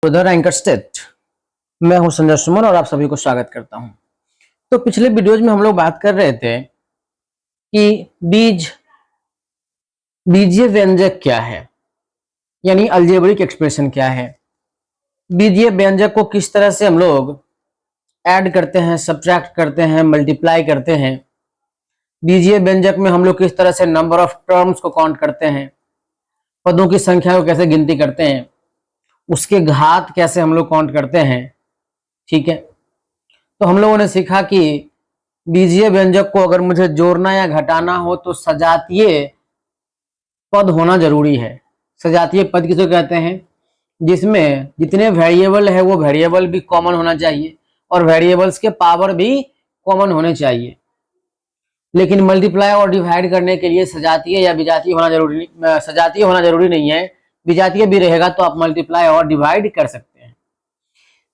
To the ranker state. मैं हूं संजय सुमन और आप सभी को स्वागत करता हूं। तो पिछले वीडियोज में हम लोग बात कर रहे थे कि बीजीय व्यंजक क्या है, यानी अलजेब्रिक एक्सप्रेशन क्या है, बीजीय व्यंजक को किस तरह से हम लोग ऐड करते हैं, सब्ट्रैक्ट करते हैं, मल्टीप्लाई करते हैं, बीजीय व्यंजक में हम लोग किस तरह से नंबर ऑफ टर्म्स को काउंट करते हैं, पदों की संख्या को कैसे गिनती करते हैं, उसके घात कैसे हम लोग काउंट करते हैं। ठीक है, तो हम लोगों ने सीखा कि बीजीय व्यंजक को अगर मुझे जोड़ना या घटाना हो तो सजातीय पद होना जरूरी है। सजातीय पद किसे कहते हैं? जिसमें जितने वेरिएबल है वो वेरिएबल भी कॉमन होना चाहिए और वेरिएबल्स के पावर भी कॉमन होने चाहिए। लेकिन मल्टीप्लाई और डिवाइड करने के लिए सजातीय या विजातीय होना जरूरी नहीं, सजातीय होना जरूरी नहीं है, विजातीय भी रहेगा तो आप मल्टीप्लाई और डिवाइड कर सकते हैं।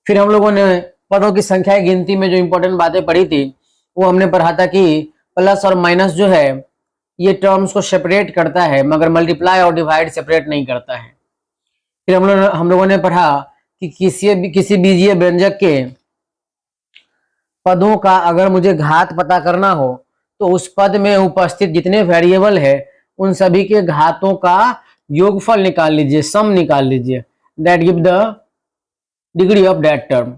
फिर हम लोगों ने पदों की संख्या की गिनती में जो इंपॉर्टेंट बातें पढ़ी थी वो हमने पढ़ा था कि प्लस और माइनस जो है ये टर्म्स को सेपरेट करता है मगर मल्टीप्लाई और डिवाइड सेपरेट नहीं करता है। फिर हम लोगों ने पढ़ा कि किसी बीजीय व्यंजक के पदों का अगर मुझे घात पता करना हो तो उस पद में उपस्थित जितने वेरिएबल है उन सभी के घातों का योगफल निकाल लीजिए, सम निकाल लीजिए, that give the degree of that term.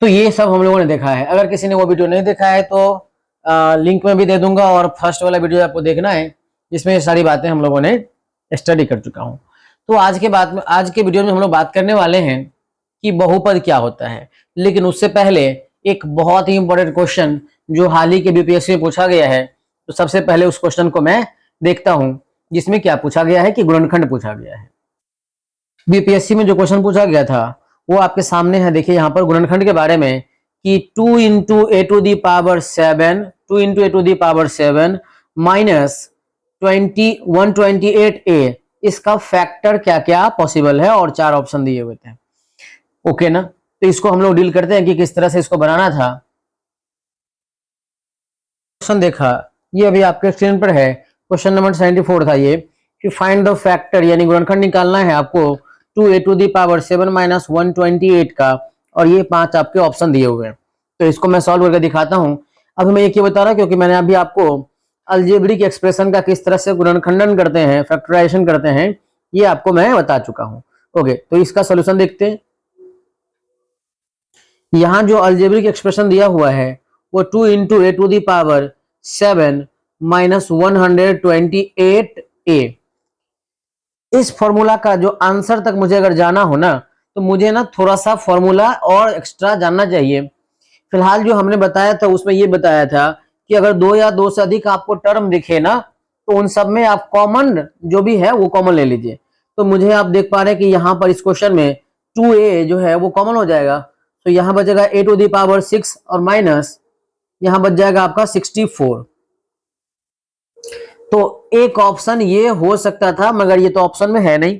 तो ये सब हम लोगों ने देखा है। अगर किसी ने वो वीडियो नहीं देखा है तो लिंक में भी दे दूंगा और फर्स्ट वाला वीडियो आपको देखना है जिसमें ये सारी बातें हम लोगों ने स्टडी कर चुका हूं। तो आज के वीडियो में हम लोग बात करने वाले हैं कि बहुपद क्या होता है। लेकिन उससे पहले एक बहुत ही इंपॉर्टेंट क्वेश्चन जो हाल ही के बीपीएससी में पूछा गया है, तो सबसे पहले उस क्वेश्चन को मैं देखता हूं जिसमें क्या पूछा गया है कि गुणनखंड पूछा गया है। बीपीएससी में जो क्वेश्चन पूछा गया था वो आपके सामने है। देखिए यहाँ पर गुणनखंड के बारे में कि 2 into a to the power 7 minus 128a, इसका फैक्टर क्या क्या पॉसिबल है और 4 ऑप्शन दिए हुए थे। ओके ना, तो इसको हम लोग डील करते हैं कि किस तरह से इसको बनाना था। क्वेश्चन देखा, ये अभी आपके स्क्रीन पर है, क्वेश्चन नंबर 74 था ये कि फाइंड द फैक्टर, यानी गुणनखंड निकालना है आपको 2a to the power 7 minus 128 का, और ये 5 आपके ऑप्शन दिए हुए हैं। तो इसको मैं सॉल्व करके दिखाता हूं। अभी मैं ये क्यों बता रहा हूं, क्योंकि मैंने अभी आपको अलजेब्रिक एक्सप्रेशन का किस तरह से गुणनखंडन करते हैं, फैक्टराइजेशन करते हैं, ये आपको मैं बता चुका हूं। ओके, तो इसका सोल्यूशन देखते हैं। यहां जो अलजेब्रिक एक्सप्रेशन दिया हुआ है वो 2 into a to the power 7 minus 128a। इस फॉर्मूला का जो आंसर तक मुझे अगर जाना हो ना तो मुझे ना थोड़ा सा फॉर्मूला और एक्स्ट्रा जानना चाहिए। फिलहाल जो हमने बताया था उसमें ये बताया था कि अगर 2 या 2 से अधिक आपको टर्म दिखे ना तो उन सब में आप कॉमन जो भी है वो कॉमन ले लीजिए। तो मुझे आप देख पा रहे हैं कि यहाँ पर इस क्वेश्चन में 2a जो है वो कॉमन हो जाएगा, तो यहाँ बच जाएगा a टू दी पावर 6 और माइनस यहाँ बच जाएगा आपका 64। तो एक ऑप्शन ये हो सकता था मगर ये तो ऑप्शन में है नहीं,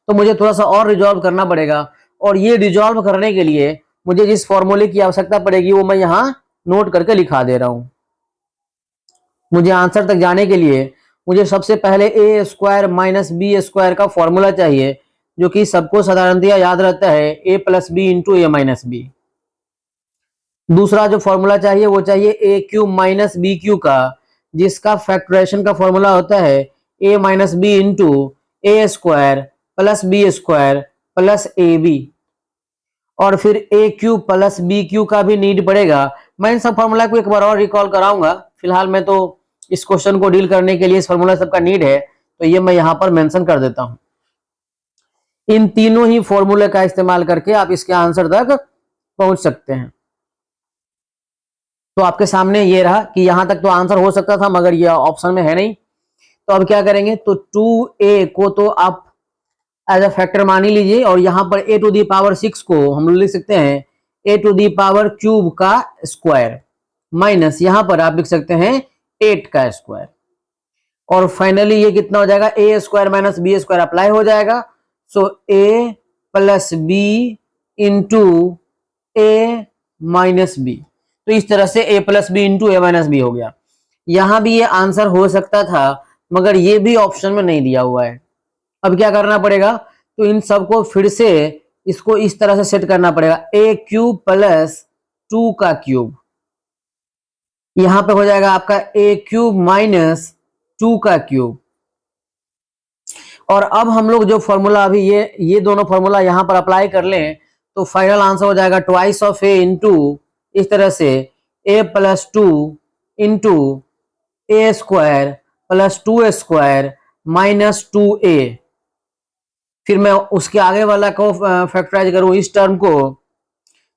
तो मुझे थोड़ा सा और रिजॉल्व करना पड़ेगा। और ये रिजॉल्व करने के लिए मुझे जिस फॉर्मूले की आवश्यकता पड़ेगी वो मैं यहाँ नोट करके लिखा दे रहा हूं। मुझे आंसर तक जाने के लिए मुझे सबसे पहले a square minus b square का फॉर्मूला चाहिए, जो कि सबको साधारणतया याद रहता है a plus b into a minus b. दूसरा जो फॉर्मूला चाहिए वो चाहिए a cube minus b cube का, जिसका फैक्टराइजेशन का फॉर्मूला होता है a minus b into a square plus b square plus a b. और फिर a cube plus b cube का भी नीड पड़ेगा। मैं इन सब फॉर्मूला को एक बार और रिकॉल कराऊंगा। फिलहाल मैं तो इस क्वेश्चन को डील करने के लिए इस फॉर्मूला सबका नीड है, तो ये मैं यहाँ पर मेंशन कर देता हूं। इन तीनों ही फॉर्मूले का इस्तेमाल करके आप इसके आंसर तक पहुंच सकते हैं। तो आपके सामने ये रहा कि यहां तक तो आंसर हो सकता था मगर ये ऑप्शन में है नहीं। तो अब क्या करेंगे, तो 2a को तो आप एज अ फैक्टर मान ही लीजिए, और यहां पर a टू दी पावर 6 को हम लोग लिख सकते हैं a to the power cube का स्क्वायर, माइनस यहां पर आप लिख सकते हैं 8 का स्क्वायर। और फाइनली ये कितना हो जाएगा, a square minus b square apply हो जाएगा। So a plus b into a minus b. तो इस तरह से a plus b into a minus b हो गया। यहां भी ये आंसर हो सकता था मगर ये भी ऑप्शन में नहीं दिया हुआ है। अब क्या करना पड़ेगा, तो इन सबको फिर से इसको इस तरह से सेट करना पड़ेगा, ए क्यूब प्लस 2 का क्यूब, यहां पे हो जाएगा आपका ए क्यूब माइनस 2 का क्यूब। और अब हम लोग जो फॉर्मूला अभी ये दोनों फॉर्मूला यहां पर अप्लाई कर लें तो फाइनल आंसर हो जाएगा ट्वाइस ऑफ ए इंटू, इस तरह से a plus 2 into a square plus 2 square minus 2a। फिर मैं उसके आगे वाला को फैक्टराइज करूं इस टर्म को,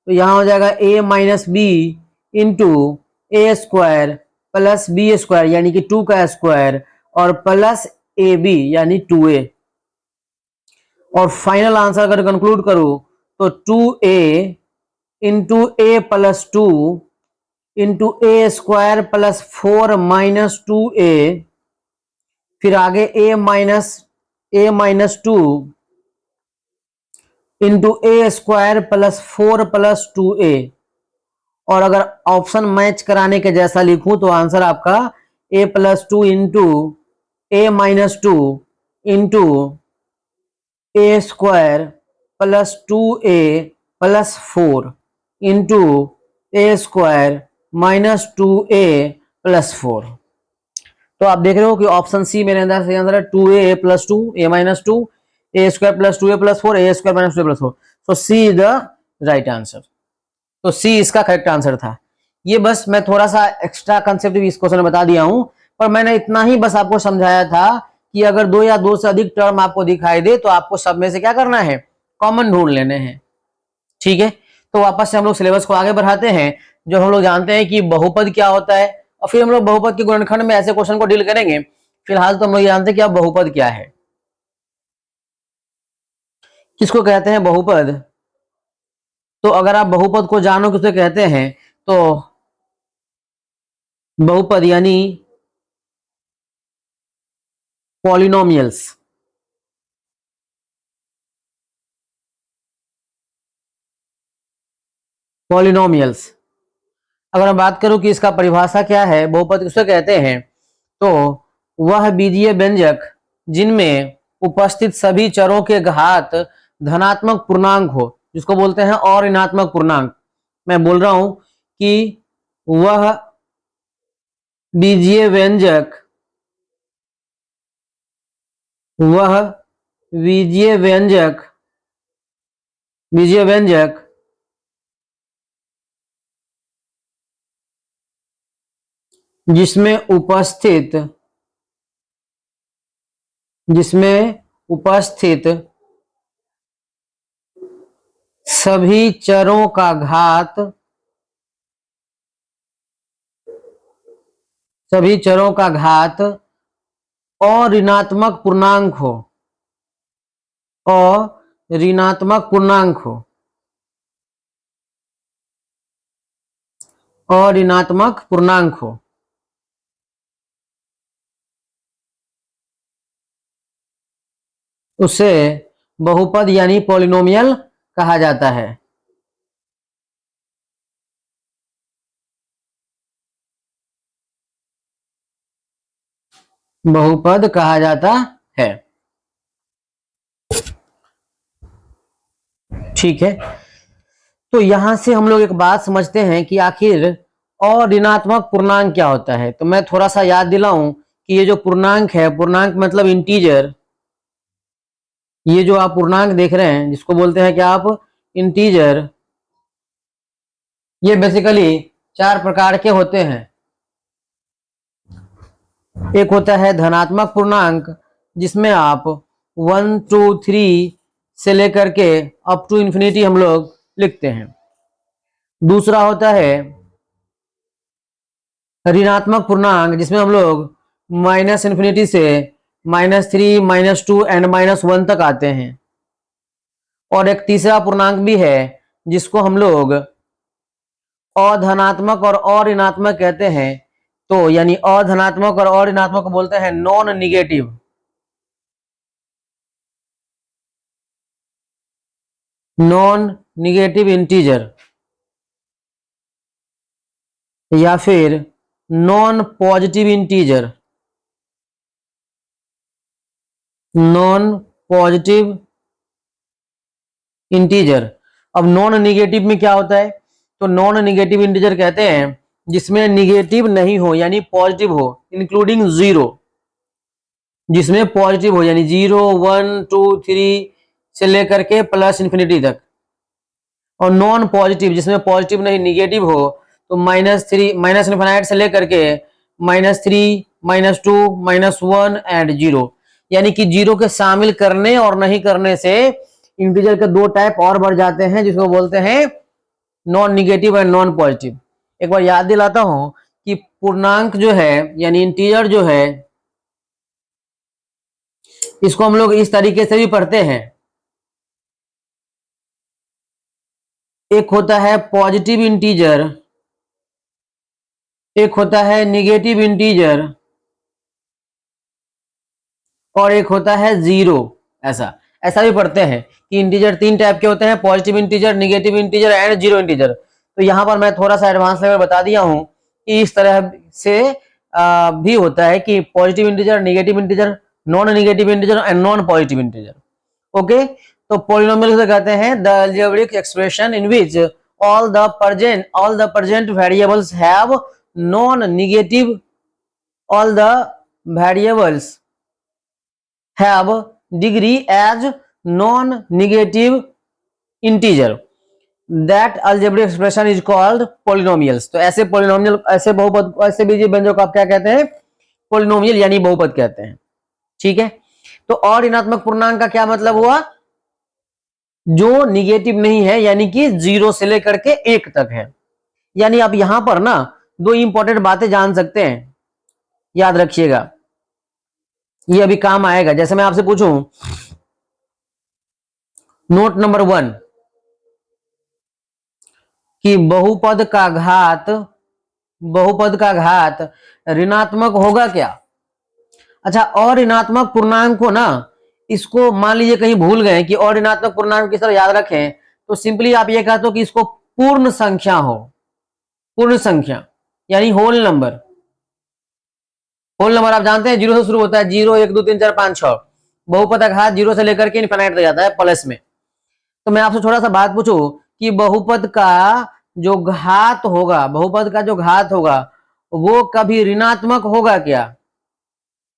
तो यहां हो जाएगा a minus b into a square plus b square यानी कि 2 का स्क्वायर और प्लस ए बी यानी 2a। और फाइनल आंसर अगर कंक्लूड करूं तो 2a into A plus 2 into a square plus 4 minus 2a, फिर आगे a minus 2 into a square plus 4 plus 2a। और अगर ऑप्शन मैच कराने के जैसा लिखूं तो आंसर आपका a plus 2 into a minus 2 into a square plus 2a plus 4 into a square minus 2a plus 4। तो आप देख रहे हो कि ऑप्शन सी मेरे अंदर सही आंसर है 2a plus 2 a minus 2 a square plus 2a plus 4 a square minus 2a plus 4। So C is the right answer. तो सी इसका करेक्ट आंसर था। ये बस मैं थोड़ा सा एक्स्ट्रा कंसेप्ट भी इस क्वेश्चन में बता दिया हूं, पर मैंने इतना ही बस आपको समझाया था कि अगर दो या दो से अधिक टर्म आपको दिखाई दे तो आपको सब में से क्या करना है, कॉमन ढूंढ लेने हैं। ठीक है, तो वापस से हम लोग सिलेबस को आगे बढ़ाते हैं। जो हम लोग जानते हैं कि बहुपद क्या होता है और फिर हम लोग बहुपद के गुणनखंड में ऐसे क्वेश्चन को डील करेंगे। फिलहाल तो हम लोग जानते हैं कि अब बहुपद क्या है, किसको कहते हैं बहुपद। तो अगर आप बहुपद को जानो किसे कहते हैं तो बहुपद यानी पॉलिनोमियल्स। पॉलिनोमियल्स अगर मैं बात करूं कि इसका परिभाषा क्या है, बहुपद किसे कहते हैं, तो वह बीजीय व्यंजक जिनमें उपस्थित सभी चरों के घात धनात्मक पूर्णांक हो, जिसको बोलते हैं और ऋणात्मक पूर्णांक। मैं बोल रहा हूं कि वह बीजीय व्यंजक वह बीजीय व्यंजक बीजीय व्यंजक जिसमें उपस्थित सभी चरों का घात और ऋणात्मक पूर्णांक हो, और ऋणात्मक पूर्णांक हो, और ऋणात्मक पूर्णांक हो, उसे बहुपद यानी पॉलिनोमियल कहा जाता है। बहुपद कहा जाता है। ठीक है, तो यहां से हम लोग एक बात समझते हैं कि आखिर और ऋणात्मक पूर्णांक क्या होता है। तो मैं थोड़ा सा याद दिलाऊं कि ये जो पूर्णांक है, पूर्णांक मतलब इंटीजर, ये जो आप पूर्णांक देख रहे हैं जिसको बोलते हैं क्या आप, इंटीजर, ये बेसिकली चार प्रकार के होते हैं। एक होता है धनात्मक पूर्णांक जिसमें आप 1 2 3 से लेकर के अप टू इंफिनिटी हम लोग लिखते हैं। दूसरा होता है ऋणात्मक पूर्णांक जिसमें हम लोग माइनस इंफिनिटी से -3 -2 एंड -1 तक आते हैं। और एक तीसरा पूर्णांक भी है जिसको हम लोग अधनात्मक और अऋणात्मक कहते हैं। तो यानी अधनात्मक और अऋणात्मक को बोलते हैं non negative. Non negative integer या फिर non positive integer, non positive integer. अब नॉन निगेटिव में क्या होता है? तो नॉन निगेटिव इंटीजर कहते हैं जिसमें निगेटिव नहीं हो यानी पॉजिटिव हो, इंक्लूडिंग जीरो। जिसमें पॉजिटिव हो यानी 0, 1, 2, 3 से लेकर के प्लस इंफिनिटी तक। और नॉन पॉजिटिव जिसमें पॉजिटिव नहीं निगेटिव हो तो -3 माइनस इनफिनाइट से लेकर के -3, -2, -1 एंड 0। यानी कि जीरो के शामिल करने और नहीं करने से इंटीजर के दो टाइप और बढ़ जाते हैं जिसको बोलते हैं non negative and non positive. एक बार याद दिलाता हूं कि पूर्णांक जो है यानी इंटीजर जो है इसको हम लोग इस तरीके से भी पढ़ते हैं। एक होता है पॉजिटिव इंटीजर, एक होता है निगेटिव इंटीजर और एक होता है जीरो। ऐसा ऐसा भी पढ़ते हैं कि इंटीजर तीन टाइप के होते हैं, positive integer, negative integer and zero integer. तो यहां पर मैं थोड़ा सा एडवांस लेवल बता दिया हूं कि इस तरह से भी होता है कि positive integer, negative integer, non negative integer and non positive integer. Okay, तो पॉलिनोमियल से कहते हैं the algebraic expression in which all the present variables have non-negative all the variables have degree as non-negative integer, that algebraic expression is called polynomials। तो ऐसे polynomial, ऐसे बहुपद, ऐसे बीजीय व्यंजक को आप क्या कहते हैं? polynomial यानी बहुपद कहते हैं। ठीक है, तो और ऋणात्मक पूर्णांक का क्या मतलब हुआ? जो निगेटिव नहीं है यानी कि 0 से लेकर के 1 तक है। यानी आप यहां पर ना दो इंपॉर्टेंट बातें जान सकते हैं, याद रखिएगा, ये अभी काम आएगा। जैसे मैं आपसे पूछूं नोट नंबर 1 कि बहुपद का घात ऋणात्मक होगा क्या? अच्छा, और ऋणात्मक पूर्णांक को ना, इसको मान लीजिए कहीं भूल गए कि और ऋणात्मक पूर्णांक किस तरह याद रखें, तो सिंपली आप ये कहते हो कि इसको पूर्ण संख्या हो, पूर्ण संख्या यानी होल नंबर। होल नंबर आप जानते हैं जीरो से शुरू होता है, 0, 1, 2, 3, 4, 5, 6। बहुपद का घात 0 से लेकर के इनफिनाइट तक जाता है प्लस में। तो मैं आपसे थोड़ा सा बात पूछूं कि बहुपद का जो घात होगा, बहुपद का जो घात होगा वो कभी ऋणात्मक होगा क्या?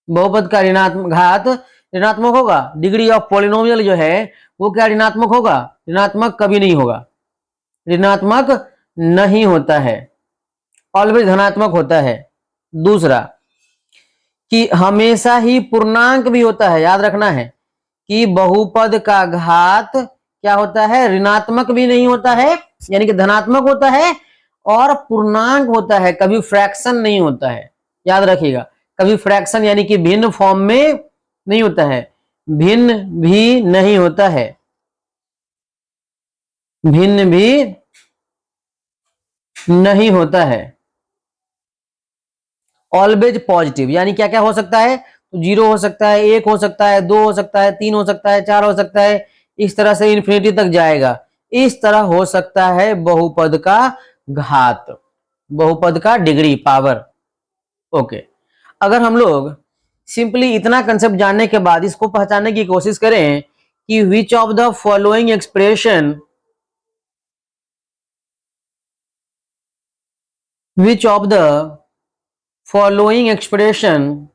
बहुपद का ऋणात्मक घात ऋणात्मक होगा? डिग्री ऑफ पॉलिनोमियल जो है वो क्या ऋणात्मक होगा? ऋणात्मक कभी नहीं होगा, ऋणात्मक नहीं होता है, ऑलवेज धनात्मक होता है। दूसरा कि हमेशा ही पूर्णांक भी होता है, याद रखना है कि बहुपद का घात क्या होता है? ऋणात्मक भी नहीं होता है यानी कि धनात्मक होता है, और पूर्णांक होता है, कभी फ्रैक्शन नहीं होता है। याद रखिएगा, कभी फ्रैक्शन यानी कि भिन्न फॉर्म में नहीं होता है, भिन्न भी नहीं होता है, भिन्न भी नहीं होता है। ऑलवेज पॉजिटिव यानी क्या क्या हो सकता है? तो 0 हो सकता है, 1 हो सकता है, 2 हो सकता है, 3 हो सकता है, 4 हो सकता है, इस तरह से इन्फिनिटी तक जाएगा। इस तरह हो सकता है बहुपद का घात, बहुपद का डिग्री, पावर। ओके, अगर हम लोग सिंपली इतना कंसेप्ट जानने के बाद इसको पहचानने की कोशिश करें कि which of the following expression, which of the following expression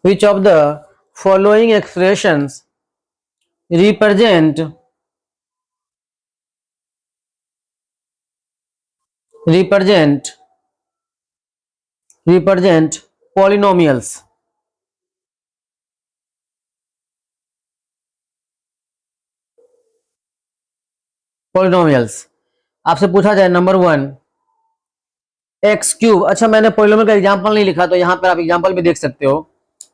which of the following expressions represent represent represent polynomials? Polynomials आपसे पूछा जाए, नंबर 1 एक्स क्यूब। अच्छा, मैंने पॉलिनोमियल का एग्जांपल नहीं लिखा तो यहाँ पर आप एग्जांपल भी देख सकते हो,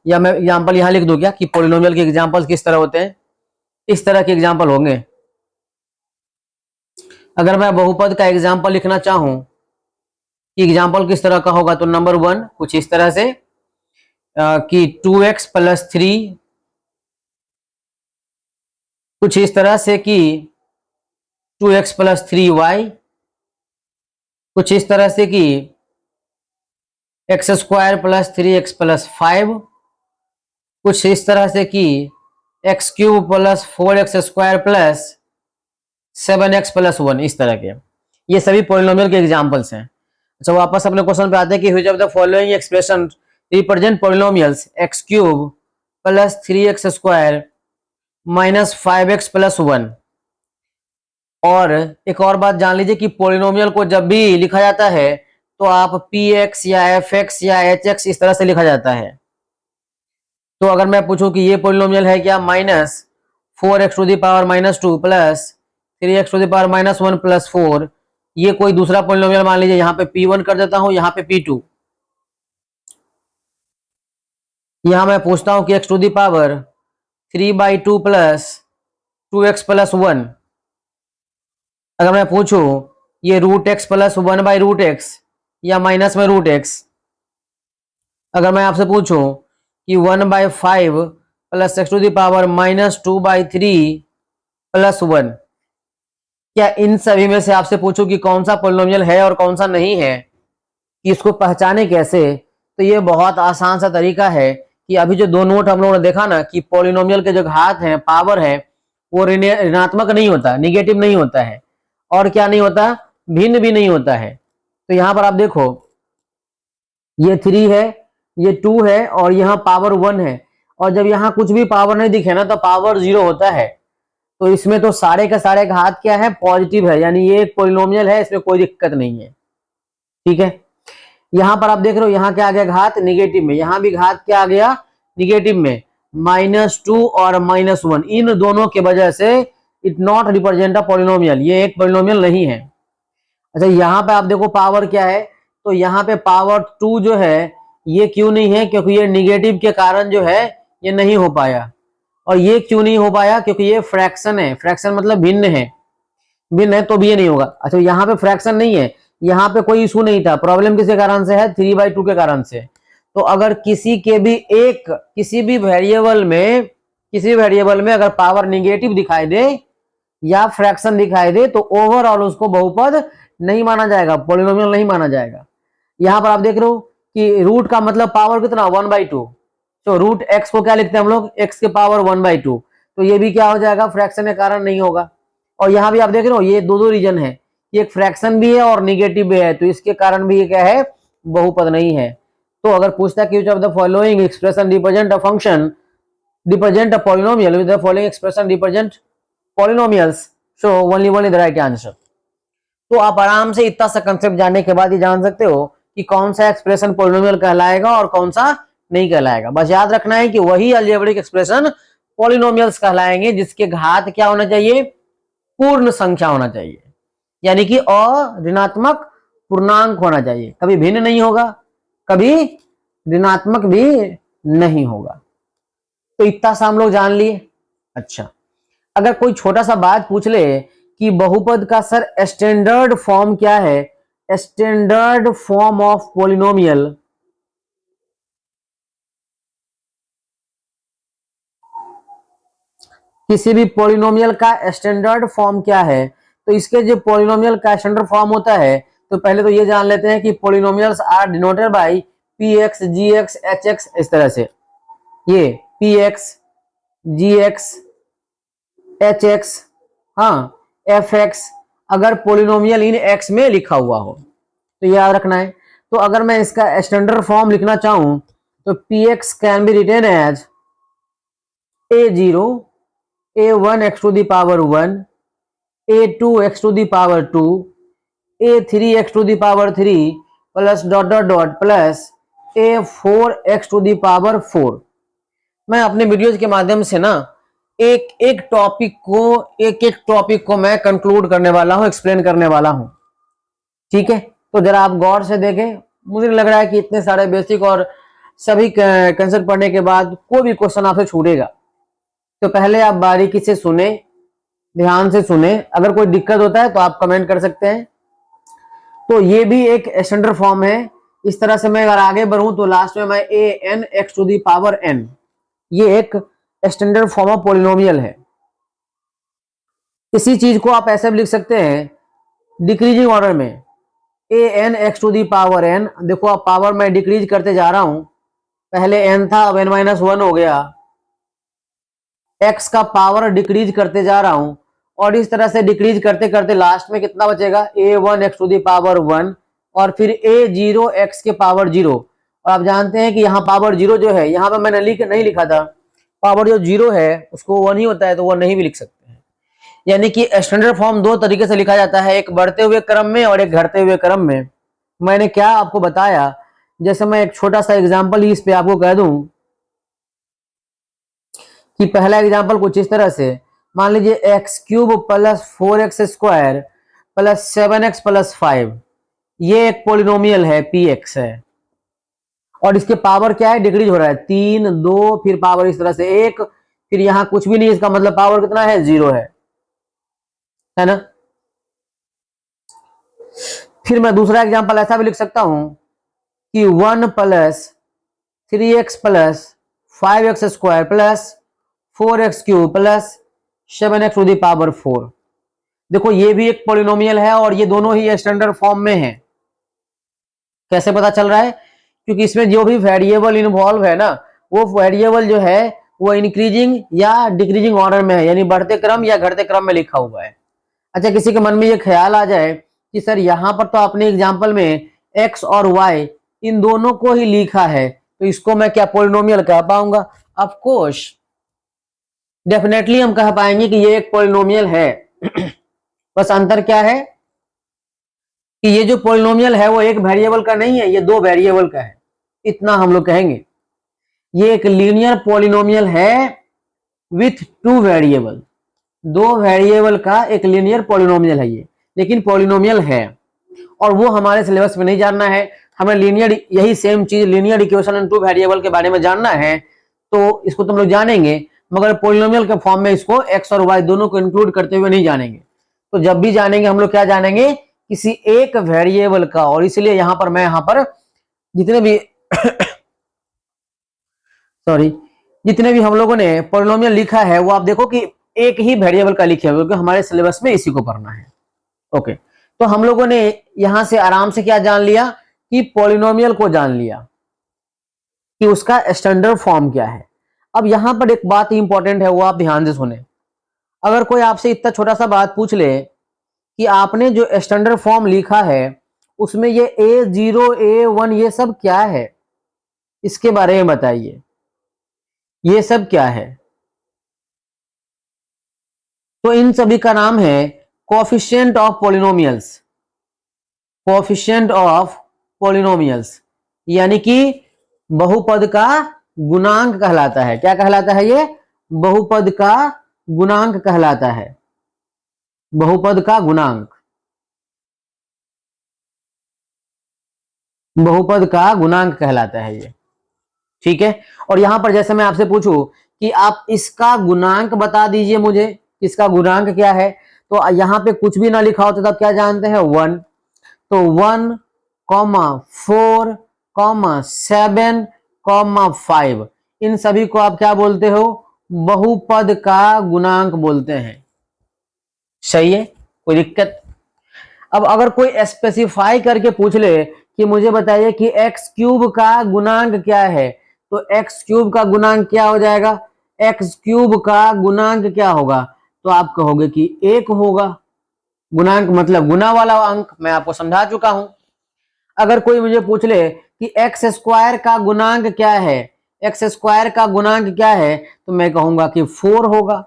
या मैं एग्जांपल यहाँ लिख दूं क्या कि पॉलिनोमियल के एग्जांपल किस तरह होते हैं? इस तरह के एग्जांपल होंगे। अगर मैं बहुपद का एग्जांपल लिखना चाहूं कि एग्जांपल किस तरह का होगा, तो नंबर 1 कुछ इस तरह से कि 2x + 3, कुछ इस तरह से कि 2x + 3y, कुछ इस तरह से कि x square plus 3x plus 5, कुछ इस तरह से कि x cube plus 4x square plus 7x plus 1, इस तरह के। ये सभी पॉलिनोमियल के एग्जांपल्स हैं। अच्छा, वापस अपने क्वेश्चन पे आते हैं कि which of the following expression represent polynomials x cube plus 3x square minus 5x plus 1। और एक और बात जान लीजिए कि पॉलिनोमियल को जब भी लिखा जाता है तो आप px या fx या hx इस तरह से लिखा जाता है। तो अगर मैं पूछूं कि ये पॉलिनोमियल है क्या, minus 4x to the power minus 2 plus 3x to the power minus 1 plus 4, ये कोई दूसरा पॉलिनोमियल मान लीजिए, यहाँ पे p1 कर देता हूं, यहाँ पे p2। यहां मैं पूछता हूं कि x to the power 3/2 plus 2x plus 1। अगर मैं पूछूं ये रूट एक्स प्लस 1/√x या माइनस में रूट एक्स। अगर मैं आपसे पूछूं कि 1/5 plus x to the power minus 2/3 plus 1, क्या इन सभी में से आपसे पूछूं कि कौन सा पॉलिनोमियल है और कौन सा नहीं है, कि इसको पहचाने कैसे? तो ये बहुत आसान सा तरीका है कि अभी जो दो नोट हम लोगों ने देखा ना कि पॉलिनोमियल के जो घात है, पावर है, वो ऋणात्मक नहीं होता, निगेटिव नहीं होता है, और क्या नहीं होता, भिन्न भी नहीं होता है। तो यहां पर आप देखो ये 3 है, ये 2 है, और यहाँ पावर 1 है। और जब यहाँ कुछ भी पावर नहीं दिखे ना तो पावर 0 होता है। तो इसमें तो सारे के सारे घात क्या है, पॉजिटिव है, यानी ये एक पॉलिनोमियल है, इसमें कोई दिक्कत नहीं है। ठीक है, यहां पर आप देख रहे हो यहाँ क्या आ गया, घात निगेटिव में, यहां भी घात क्या आ गया, निगेटिव में, -2 और -1, इन दोनों के वजह से it not represent a polynomial, ये एक पॉलिनोमियल नहीं है। अच्छा, यहाँ पे आप देखो पावर क्या है, तो यहाँ पे पावर 2 जो है ये क्यों नहीं है, क्योंकि ये निगेटिव के कारण जो है ये नहीं हो पाया। और ये क्यों नहीं हो पाया, क्योंकि ये फ्रैक्शन है, फ्रैक्शन मतलब भिन्न है, भिन्न है तो भी ये नहीं होगा। अच्छा, यहाँ पे फ्रैक्शन नहीं है, यहाँ पे कोई इशू नहीं था, प्रॉब्लम किसके कारण से है, 3/2 के कारण से। तो अगर किसी के भी एक किसी भी वेरिएबल में अगर पावर निगेटिव दिखाई दे या फ्रैक्शन दिखाई दे तो ओवरऑल उसको बहुपद नहीं माना जाएगा, पॉलिनोमियल नहीं माना जाएगा। यहां पर आप देख रहे हो कि रूट का मतलब पावर कितना, 1/2। तो रूट एक्स को क्या लिखते हैं हम लोग, एक्स के पावर 1/2। तो ये भी क्या हो जाएगा, फ्रैक्शन के कारण नहीं होगा। और यहाँ भी आप देख रहे हो ये दो रीजन है, ये एक फ्रैक्शन भी है और निगेटिव भी है, तो इसके कारण भी ये क्या है, बहुपद नहीं है। तो अगर पूछता है कि which of the following expression represent a function represent a polynomial with the following expression represent polynomials, so only the right answer. तो आप आराम से इतना सा कंसेप्ट जानने के बाद ये जान सकते हो कि कौन सा एक्सप्रेशन पॉलिनोमियल कहलाएगा और कौन सा नहीं कहलाएगा। बस याद रखना है कि वही अलजेब्रिक एक्सप्रेशन पॉलिनोमियल्स कहलाएंगे जिसके घात क्या होना चाहिए, पूर्ण संख्या होना चाहिए, यानी कि अऋणात्मक पूर्णांक होना चाहिए, कभी भिन्न नहीं होगा, कभी ऋणात्मक भी नहीं होगा। तो इतना सा हम लोग जान लिए। अच्छा, अगर कोई छोटा सा बात पूछ ले कि बहुपद का सर स्टैंडर्ड फॉर्म क्या है, स्टैंडर्ड फॉर्म ऑफ पॉलिनोमियल, किसी भी पॉलिनोमियल का स्टैंडर्ड फॉर्म क्या है, तो इसके जो पॉलिनोमियल का स्टैंडर्ड फॉर्म होता है, तो पहले तो ये जान लेते हैं कि polynomials are denoted by px gx hx, इस तरह से ये px gx hx, हाँ fx, अगर पॉलिनोमियल इन x में लिखा हुआ हो तो याद रखना है। तो अगर मैं इसका स्टैंडर्ड फॉर्म लिखना चाहूं तो px can be written as a0 a1 x to the power 1 a2 x to the power 2 a3 x to the power 3 plus dot dot dot plus a4 x to the power 4। मैं अपने videos के माध्यम से ना एक एक topic को मैं कंक्लूड करने वाला हूं, एक्सप्लेन करने वाला हूं। ठीक है, तो जरा आप गौर से देखें। मुझे लग रहा है कि इतने सारे बेसिक और सभी कंसेप्ट पढ़ने के बाद कोई भी क्वेश्चन आपसे छूटेगा, तो पहले आप बारीकी से सुने, ध्यान से सुने। अगर कोई दिक्कत होता है तो आप कमेंट कर सकते हैं। तो ये भी एक स्टैंडर्ड फॉर्म है। इस तरह से मैं अगर आगे बढ़ूं तो लास्ट में मैं an x to the power n, ये एक स्टैंडर्ड फॉर्म ऑफ पॉलिनोमियल है। इसी चीज को आप ऐसे भी लिख सकते हैं डिक्रीजिंग ऑर्डर में, a n x to the power n, देखो अब पावर मैं डिक्रीज करते जा रहा हूं, पहले एन था अब एन माइनस वन हो गया, एक्स का पावर डिक्रीज करते जा रहा हूं, और इस तरह से डिक्रीज करते करते लास्ट में कितना बचेगा, a one x to the power one, और फिर ए जीरो एक्स के पावर जीरो। और आप जानते हैं कि यहाँ पावर जीरो जो है, यहाँ पे मैंने नहीं लिखा था, पावर जो जीरो है उसको वन ही होता है, तो वो नहीं भी लिख सकते हैं। यानी कि स्टैंडर्ड फॉर्म दो तरीके से लिखा जाता है, एक बढ़ते हुए क्रम में और एक घटते हुए क्रम में। मैंने क्या आपको बताया, जैसे मैं एक छोटा सा एग्जाम्पल ही इस पे आपको कह दूं कि पहला एग्जाम्पल कुछ इस तरह से, मान लीजिए x cube plus four x square plus seven x plus five, ये एक पोलिनोमियल है, पी एक्स है, और इसके पावर क्या है, डिक्रीज हो रहा है, तीन दो फिर पावर इस तरह से एक, फिर यहां कुछ भी नहीं, इसका मतलब पावर कितना है, जीरो है ना। फिर मैं दूसरा एग्जांपल ऐसा भी लिख सकता हूं कि one plus three x plus five x square plus four x cube plus seven x to the power four. देखो ये भी एक पॉलिनोमियल है और ये दोनों ही स्टैंडर्ड फॉर्म में है। कैसे पता चल रहा है, क्योंकि इसमें जो भी वेरिएबल इन्वॉल्व है ना, वो वेरिएबल जो है वो इंक्रीजिंग या डिक्रीजिंग ऑर्डर में है, यानी बढ़ते क्रम या घटते क्रम में लिखा हुआ है। अच्छा, किसी के मन में ये ख्याल आ जाए कि सर यहाँ पर तो आपने एग्जाम्पल में x और y इन दोनों को ही लिखा है, तो इसको मैं क्या पॉलिनोमियल कह पाऊंगा? ऑफ कोर्स, डेफिनेटली हम कह पाएंगे कि ये एक पॉलिनोमियल है। बस अंतर क्या है कि ये जो पॉलिनोमियल है वो एक वेरिएबल का नहीं है, ये दो वेरिएबल का है, इतना हम लोग कहेंगे। ये एक लीनियर पॉलिनोमियल है विथ टू वेरिएबल, दो वेरिएबल का एक लीनियर पॉलिनोमियल है ये, लेकिन पॉलिनोमियल है। और वो हमारे सिलेबस में नहीं जानना है, हमें लीनियर, यही सेम चीज linear equation and two variable के बारे में जानना है, तो इसको तुम लोग जानेंगे, मगर पॉलिनोमियल के फॉर्म में इसको एक्स और वाई दोनों को इंक्लूड करते हुए नहीं जानेंगे। तो जब भी जानेंगे हम लोग क्या जानेंगे, किसी एक वेरिएबल का। और इसलिए यहां पर मैं जितने भी सॉरी जितने भी हम लोगों ने पॉलिनोमियल लिखा है वो आप देखो कि एक ही वेरिएबल का लिखे हुए, क्योंकि हमारे सिलेबस में इसी को पढ़ना है। ओके, तो हम लोगों ने यहां से आराम से क्या जान लिया कि पॉलिनोमियल को जान लिया कि उसका स्टैंडर्ड फॉर्म क्या है। अब यहां पर एक बात इंपॉर्टेंट है, वो आप ध्यान से सुने। अगर कोई आपसे इतना छोटा सा बात पूछ ले कि आपने जो स्टैंडर्ड फॉर्म लिखा है उसमें ये ए जीरो ए वन ये सब क्या है, इसके बारे में बताइए, ये सब क्या है? तो इन सभी का नाम है coefficient of polynomials, coefficient of polynomials, यानी कि बहुपद का गुणांक कहलाता है। क्या कहलाता है ये? बहुपद का गुणांक कहलाता है, बहुपद का गुणांक, बहुपद का गुणांक कहलाता है ये, ठीक है। और यहां पर जैसे मैं आपसे पूछूं कि आप इसका गुणांक बता दीजिए मुझे, इसका गुणांक क्या है, तो यहां पे कुछ भी ना लिखा होता तब क्या जानते हैं, वन। तो one comma four comma seven comma five, इन सभी को आप क्या बोलते हो? बहुपद का गुणांक बोलते हैं। सही है, कोई दिक्कत? अब अगर कोई स्पेसिफाई करके पूछ ले कि मुझे बताइए कि एक्स क्यूब का गुणांक क्या है, तो एक्स क्यूब का गुणांक क्या हो जाएगा? एक्स क्यूब का गुणांक क्या होगा? तो आप कहोगे कि एक होगा। गुणांक मतलब गुना वाला अंक, मैं आपको समझा चुका हूं। अगर कोई मुझे पूछ ले कि एक्स स्क्वायर का गुणांक क्या है, एक्स स्क्वायर का गुणांक क्या है, तो मैं कहूंगा कि फोर होगा।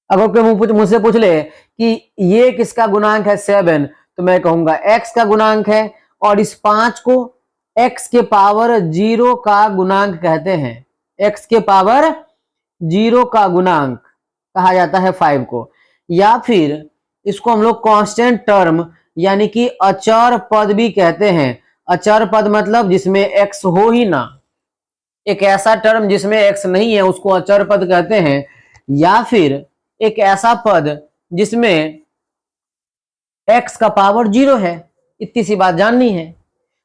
अगर कोई मुझसे पूछ ले कि ये किसका गुणांक है, सेवन, तो मैं कहूंगा एक्स का गुणांक है, और इस पांच को एक्स के पावर जीरो का गुणांक कहते हैं। एक्स के पावर जीरो का गुणांक कहा जाता है फाइव को। या फिर इसको हम लोग कांस्टेंट टर्म यानी कि अचर पद भी कहते हैं। अचर पद मतलब जिसमें एक्स हो ही ना, एक ऐसा टर्म जिसमें एक्स नहीं है उसको अचर पद कहते हैं। या फिर एक ऐसा पद जिसमें एक्स का पावर जीरो है, इतनी सी बात जाननी है।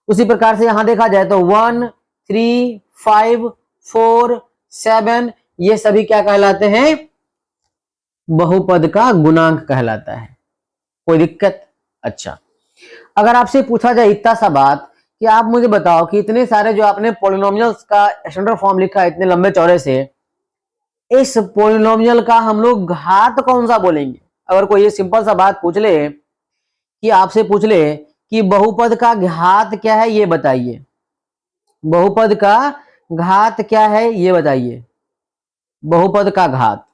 उसी प्रकार से यहां देखा जाए तो one three five four seven ये सभी क्या कहलाते हैं? बहुपद का गुणांक कहलाता है। कोई दिक्कत? अच्छा, अगर आपसे पूछा जाए इतना सा बात कि आप मुझे बताओ कि इतने सारे जो आपने पॉलिनोमियल्स का स्टैंडर्ड फॉर्म लिखा है इतने लंबे चौड़े से, इस पॉलिनोमियल का हम लोग घात कौन सा बोलेंगे? अगर कोई ये सिंपल सा बात पूछ ले कि आपसे पूछ ले कि बहुपद का घात क्या है ये बताइए, बहुपद का घात क्या है ये बताइए, बहुपद का घात।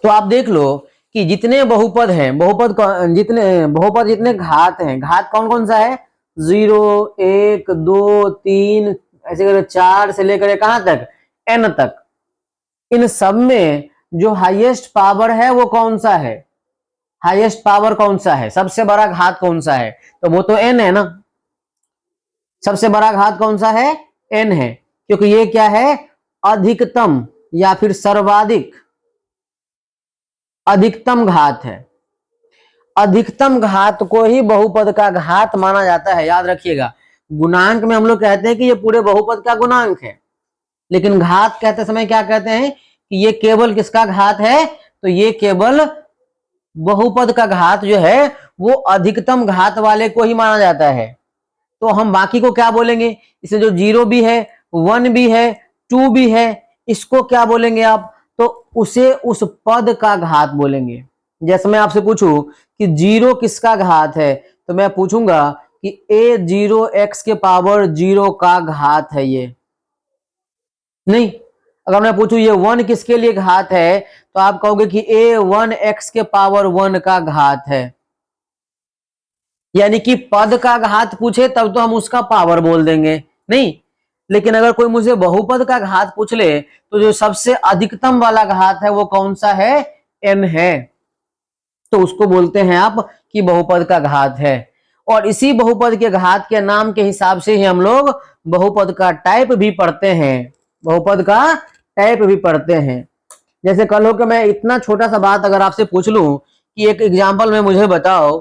तो आप देख लो कि जितने बहुपद हैं, बहुपद जितने घात हैं, घात कौन कौन सा है? 0, 1, 2, 3 ऐसे करके 4 से लेकर कहां तक? n तक। इन सब में जो हाईएस्ट पावर है वो कौन सा है? हाईएस्ट पावर कौन सा है? सबसे बड़ा घात कौन सा है? तो वो तो n है ना। सबसे बड़ा घात कौन सा है? n है, क्योंकि ये क्या है? अधिकतम या फिर सर्वाधिक, अधिकतम घात है। अधिकतम घात को ही बहुपद का घात माना जाता है, याद रखिएगा। गुणांक में हम लोग कहते हैं कि ये पूरे बहुपद का गुणांक है, लेकिन घात कहते समय क्या कहते हैं कि ये केवल किसका घात है? तो ये केवल बहुपद का घात जो है वो अधिकतम घात वाले को ही माना जाता है। तो हम बाकी को क्या बोलेंगे? इसमें जो 0 भी है, 1 भी है, 2 भी है, इसको क्या बोलेंगे आप? तो उसे उस पद का घात बोलेंगे। जैसे मैं आपसे पूछूं कि 0 किसका घात है, तो मैं पूछूंगा कि a0x के पावर 0 का घात है ये। नहीं, अगर मैं पूछूं ये 1 किसके लिए घात है, तो आप कहोगे कि a1x के पावर 1 का घात है। यानी कि पद का घात पूछे तब तो हम उसका पावर बोल देंगे, नहीं। लेकिन अगर कोई मुझे बहुपद का घात पूछ ले तो जो सबसे अधिकतम वाला घात है वो कौन सा है? n है। तो उसको बोलते हैं आप कि बहुपद का घात है। और इसी बहुपद के घात के नाम के हिसाब से ही हम लोग बहुपद का टाइप भी पढ़ते हैं, बहुपद का टाइप भी पढ़ते हैं। जैसे कल हो कि मैं इतना छोटा सा बात अगर आपसे पूछ लूं कि एक एग्जाम्पल में मुझे बताओ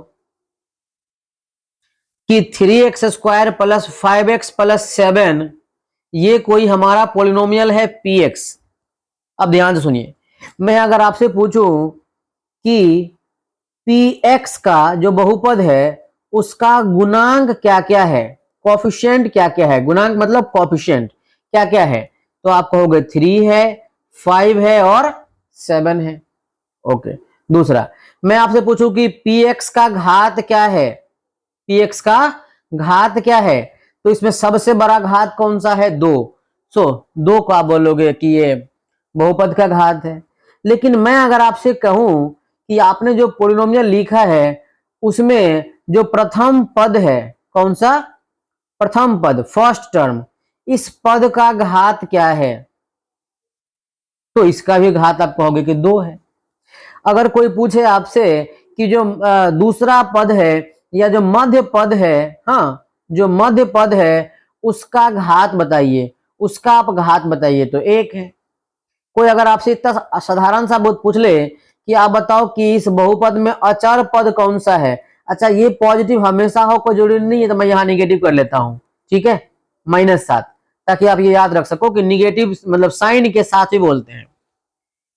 कि 3x² प्लस 5x प्लस 7 ये कोई हमारा पोलिनोमियल है px। अब ध्यान से सुनिए, मैं अगर आपसे पूछूं कि px का जो बहुपद है उसका गुणांक क्या क्या है, कोफिशिएंट क्या क्या है, गुणांक मतलब कोफिशिएंट क्या क्या है, तो आप कहोगे 3 है, 5 है और 7 है। ओके। दूसरा, मैं आपसे पूछूं कि px का घात क्या है, px का घात क्या है, तो इसमें सबसे बड़ा घात कौन सा है? 2। सो 2 को आप बोलोगे कि ये बहुपद का घात है। लेकिन मैं अगर आपसे कहूं कि आपने जो पोलिनोमियल लिखा है उसमें जो प्रथम पद है, कौन सा? प्रथम पद, फर्स्ट टर्म, इस पद का घात क्या है, तो इसका भी घात आप कहोगे कि 2 है। अगर कोई पूछे आपसे कि जो दूसरा पद है या जो मध्य पद है, हाँ जो मध्य पद है उसका घात बताइए, उसका आप घात बताइए, तो 1 है। कोई अगर आपसे इतना साधारण सा बहुत पूछ ले कि आप बताओ कि इस बहुपद में अचर पद कौन सा है, अच्छा ये पॉजिटिव हमेशा हो कोई जरूरी नहीं है, तो मैं यहाँ निगेटिव कर लेता हूं, ठीक है, -7, ताकि आप ये याद रख सको कि निगेटिव मतलब साइन के साथ ही बोलते हैं।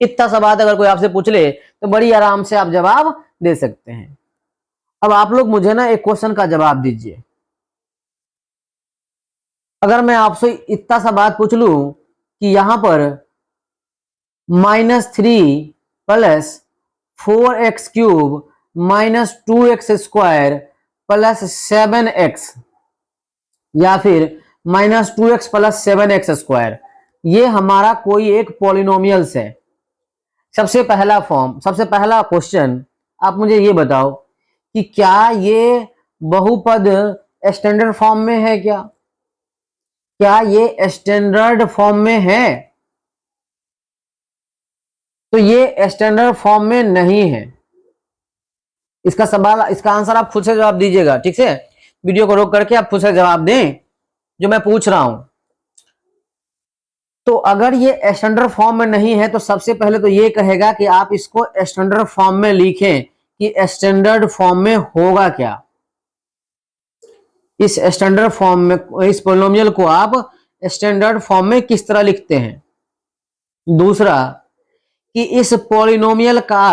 इतना सा बात अगर कोई आपसे पूछ ले तो बड़ी आराम से आप जवाब दे सकते हैं। अब आप लोग मुझे ना एक क्वेश्चन का जवाब दीजिए। अगर मैं आपसे इतना सा बात पूछ लूं कि यहां पर -3 plus 4x³ minus 2x² plus 7x या फिर -2x प्लस 7x², ये हमारा कोई एक पॉलिनोमियल्स है। सबसे पहला क्वेश्चन आप मुझे ये बताओ कि क्या ये बहुपद स्टैंडर्ड फॉर्म में है क्या? क्या ये स्टैंडर्ड फॉर्म में है? तो ये स्टैंडर्ड फॉर्म में नहीं है। इसका सवाल, इसका आंसर आप खुद से जवाब दीजिएगा, ठीक है। वीडियो को रोक करके आप खुद से जवाब दें जो मैं पूछ रहा हूं। तो अगर ये स्टैंडर्ड फॉर्म में नहीं है तो सबसे पहले तो ये कहेगा कि आप इसको स्टैंडर्ड फॉर्म में लिखें कि स्टैंडर्ड फॉर्म में होगा क्या। इस स्टैंडर्ड फॉर्म में, इस पोलिनोमियल को आप स्टैंडर्ड फॉर्म में किस तरह लिखते हैं। दूसरा कि इस पोलिनोमियल का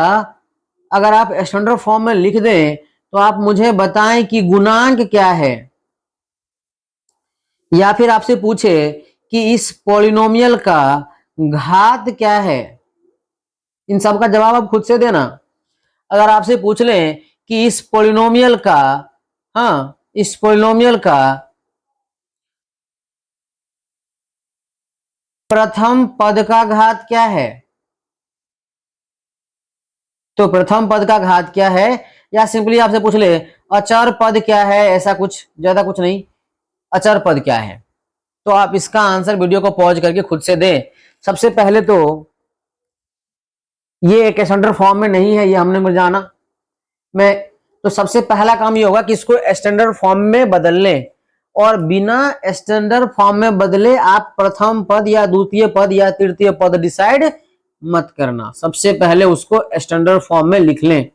अगर आप स्टैंडर्ड फॉर्म में लिख दें तो आप मुझे बताएं कि गुणांक क्या है, या फिर आपसे पूछे कि इस पॉलिनोमियल का घात क्या है, इन सब का जवाब आप खुद से देना। अगर आपसे पूछ लें कि इस पॉलिनोमियल का, हाँ, इस पॉलिनोमियल का प्रथम पद का घात क्या है, तो प्रथम पद का घात क्या है, या सिंपली आपसे पूछ ले अचर पद क्या है, ऐसा कुछ, ज्यादा कुछ नहीं, अचर पद क्या है, तो आप इसका आंसर वीडियो को पॉज करके खुद से दें। सबसे पहले तो ये एक स्टैंडर्ड फॉर्म में नहीं है, ये हमने जाना। मैं तो सबसे पहला काम ये होगा कि इसको स्टैंडर्ड फॉर्म में बदल लें, और बिना स्टैंडर्ड फॉर्म में बदले आप प्रथम पद या द्वितीय पद या तृतीय पद डिसाइड मत करना। सबसे पहले उसको स्टैंडर्ड फॉर्म में लिख लें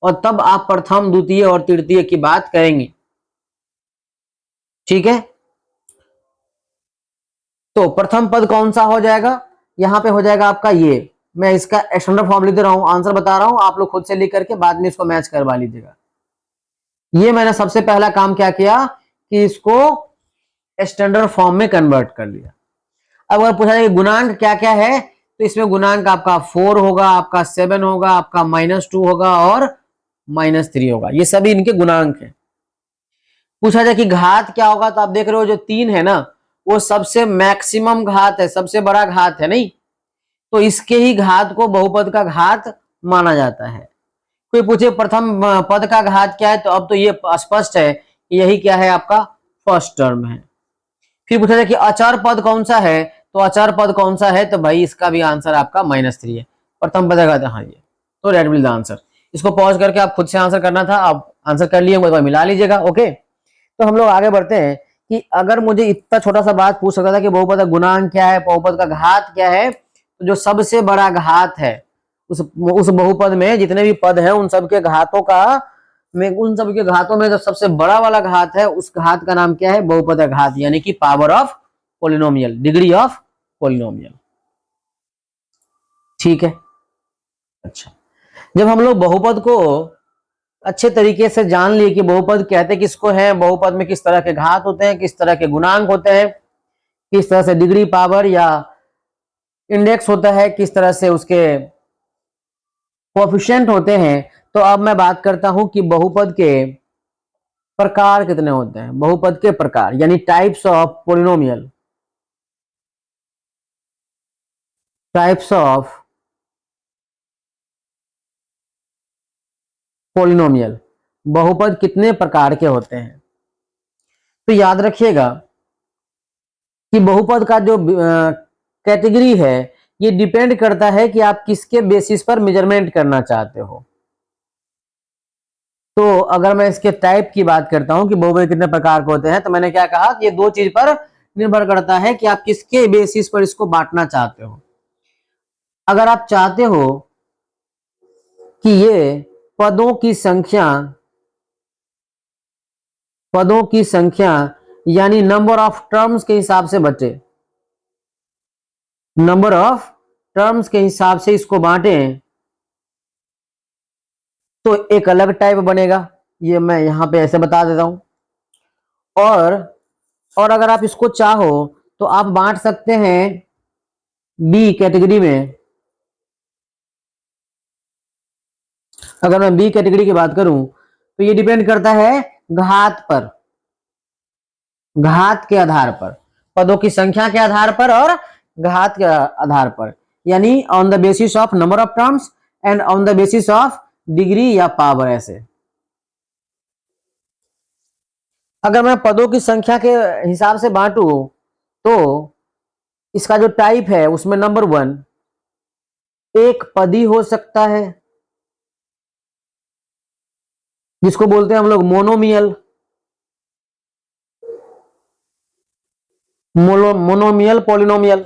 और तब आप प्रथम द्वितीय और तृतीय की बात करेंगे, ठीक है। तो प्रथम पद कौन सा हो जाएगा, यहां पे हो जाएगा आपका ये, मैं इसका स्टैंडर्ड फॉर्म लिख दे रहा हूं, आंसर बता रहा हूं, आप लोग खुद से लिख करके बाद में इसको मैच करवा लीजिएगा। ये मैंने सबसे पहला काम क्या किया कि इसको स्टैंडर्ड फॉर्म में कन्वर्ट कर लिया। अब अगर पूछा जाए गुणांक क्या क्या है, तो इसमें गुणांक आपका 4 होगा, आपका 7 होगा, आपका -2 होगा और -3 होगा, ये सभी इनके गुणांक हैं। पूछा जाए कि घात क्या होगा, तो आप देख रहे हो जो 3 है ना, वो सबसे मैक्सिमम घात है, सबसे बड़ा घात है, नहीं तो इसके ही घात को बहुपद का घात माना जाता है। कोई पूछे प्रथम पद का घात क्या है, तो अब तो ये स्पष्ट है कि यही क्या है, आपका फर्स्ट टर्म है। फिर पूछा जाए कि अचर पद कौन सा है, तो अचर पद कौन सा है, तो भाई इसका भी आंसर आपका -3 है। प्रथम पद का, हाँ ये तो रेड विल द आंसर। इसको पॉज करके आप खुद से आंसर करना था, आप आंसर कर लिए, तो मिला लीजिएगा, ओके। तो हम लोग आगे बढ़ते हैं कि अगर मुझे इतना छोटा सा बात पूछ सकता था कि बहुपद का गुणांक क्या है, बहुपद का घात क्या है, तो जो सबसे बड़ा घात है उस बहुपद में जितने भी पद हैं उन सब के घातों का, उन सब के घातों में जो सबसे बड़ा वाला घात है, उस घात का नाम क्या है, बहुपद का घात, यानी कि power of polynomial, degree of polynomial, ठीक है। अच्छा, जब हम लोग बहुपद को अच्छे तरीके से जान लिए कि बहुपद कहते किसको है, बहुपद में किस तरह के घात होते हैं, किस तरह के गुणांक होते हैं, किस तरह से डिग्री पावर या इंडेक्स होता है, किस तरह से उसके कोएफिशिएंट होते हैं, तो अब मैं बात करता हूं कि बहुपद के प्रकार कितने होते हैं। बहुपद के प्रकार यानी types of polynomial, types of polynomial, बहुपद कितने प्रकार के होते हैं। तो याद रखिएगा कि बहुपद का जो कैटेगरी है, ये डिपेंड करता है कि आप किसके बेसिस पर मेजरमेंट करना चाहते हो। तो अगर मैं इसके टाइप की बात करता हूं कि बहुपद कितने प्रकार के होते हैं, तो मैंने क्या कहा कि ये दो चीज पर निर्भर करता है कि आप किसके बेसिस पर इसको बांटना चाहते हो। अगर आप चाहते हो कि ये पदों की संख्या यानी नंबर ऑफ टर्म्स के हिसाब से बचे, नंबर ऑफ टर्म्स के हिसाब से इसको बांटे, तो एक अलग टाइप बनेगा, ये मैं यहां पे ऐसे बता देता हूं। और अगर आप इसको चाहो तो आप बांट सकते हैं बी कैटेगरी में। अगर मैं बी कैटेगरी की बात करूं तो ये डिपेंड करता है घात पर, घात के आधार पर, पदों की संख्या के आधार पर और घात के आधार पर, यानी on the basis of number of terms and on the basis of degree या पावर। ऐसे अगर मैं पदों की संख्या के हिसाब से बांटू तो इसका जो टाइप है उसमें नंबर 1 एक पदी हो सकता है, जिसको बोलते हैं हम लोग मोनोमियल, मोनोमियल पॉलिनोमियल,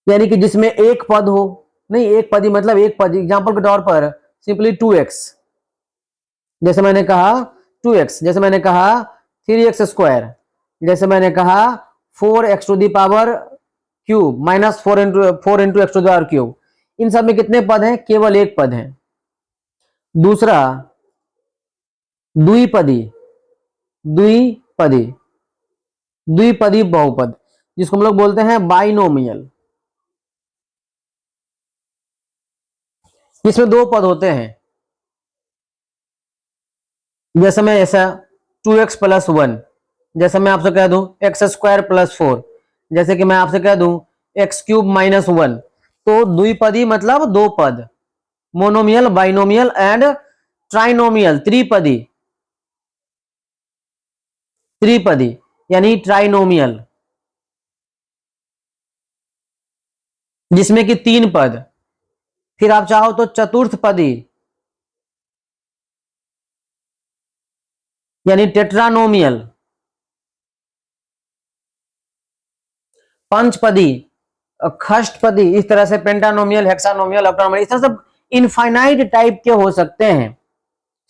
यानी कि जिसमें एक पद हो, नहीं एक पदी मतलब एक पद, एग्जांपल के तौर पर सिंपली 2x, जैसे मैंने कहा 2x, जैसे मैंने कहा 3x², जैसे मैंने कहा 4x to the power cube -4 into x to the power cube. इन सब में कितने पद हैं, केवल एक पद है। दूसरा द्विपदी, द्विपदी, द्विपदी बहुपद, जिसको हम लोग बोलते हैं बाइनोमियल, इसमें दो पद होते हैं। जैसे मैं ऐसा 2x प्लस 1, जैसे मैं आपसे कह दूं x² + 4, जैसे कि मैं आपसे कह दूं x³ - 1, तो द्विपदी मतलब दो पद, मोनोमियल, बाइनोमियल एंड ट्राइनोमियल, त्रिपदी, त्रिपदी यानी ट्राइनोमियल, जिसमें कि तीन पद। फिर आप चाहो तो चतुर्थ पदी यानी टेट्रानोमियल, पंचपदी, खष्टपदी, इस तरह से पेंटानोमियल, हेक्सानोमियल, ऑक्टानोमियल, इस तरह से इनफाइनाइट टाइप के हो सकते हैं।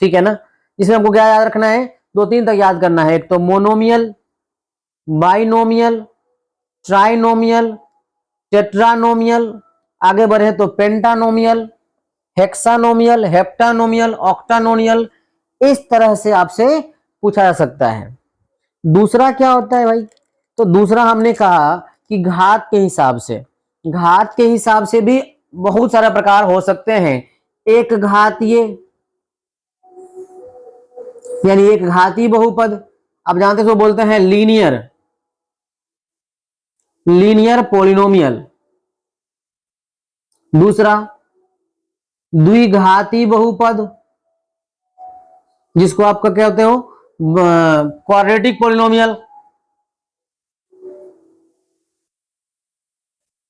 ठीक है ना। जिसमें हमको क्या याद रखना है, दो तीन तक याद करना है। एक तो मोनोमियल, बाइनोमियल, ट्राइनोमियल, टेट्रानोमियल, आगे बढ़े तो पेंटानोमियल, हेक्सानोमियल, हेप्टानोमियल, ऑक्टानोमियल, इस तरह से आपसे पूछा जा सकता है। दूसरा क्या होता है भाई, तो दूसरा हमने कहा कि घात के हिसाब से, घात के हिसाब से भी बहुत सारे प्रकार हो सकते हैं। एक घातीय यानी एक घातीय बहुपद, आप जानते हैं, बोलते हैं लीनियर, लीनियर पोलिनोमियल। दूसरा द्विघाती बहुपद, जिसको आपका क्या कहते हो, क्वाड्रेटिक पोलिनोमियल,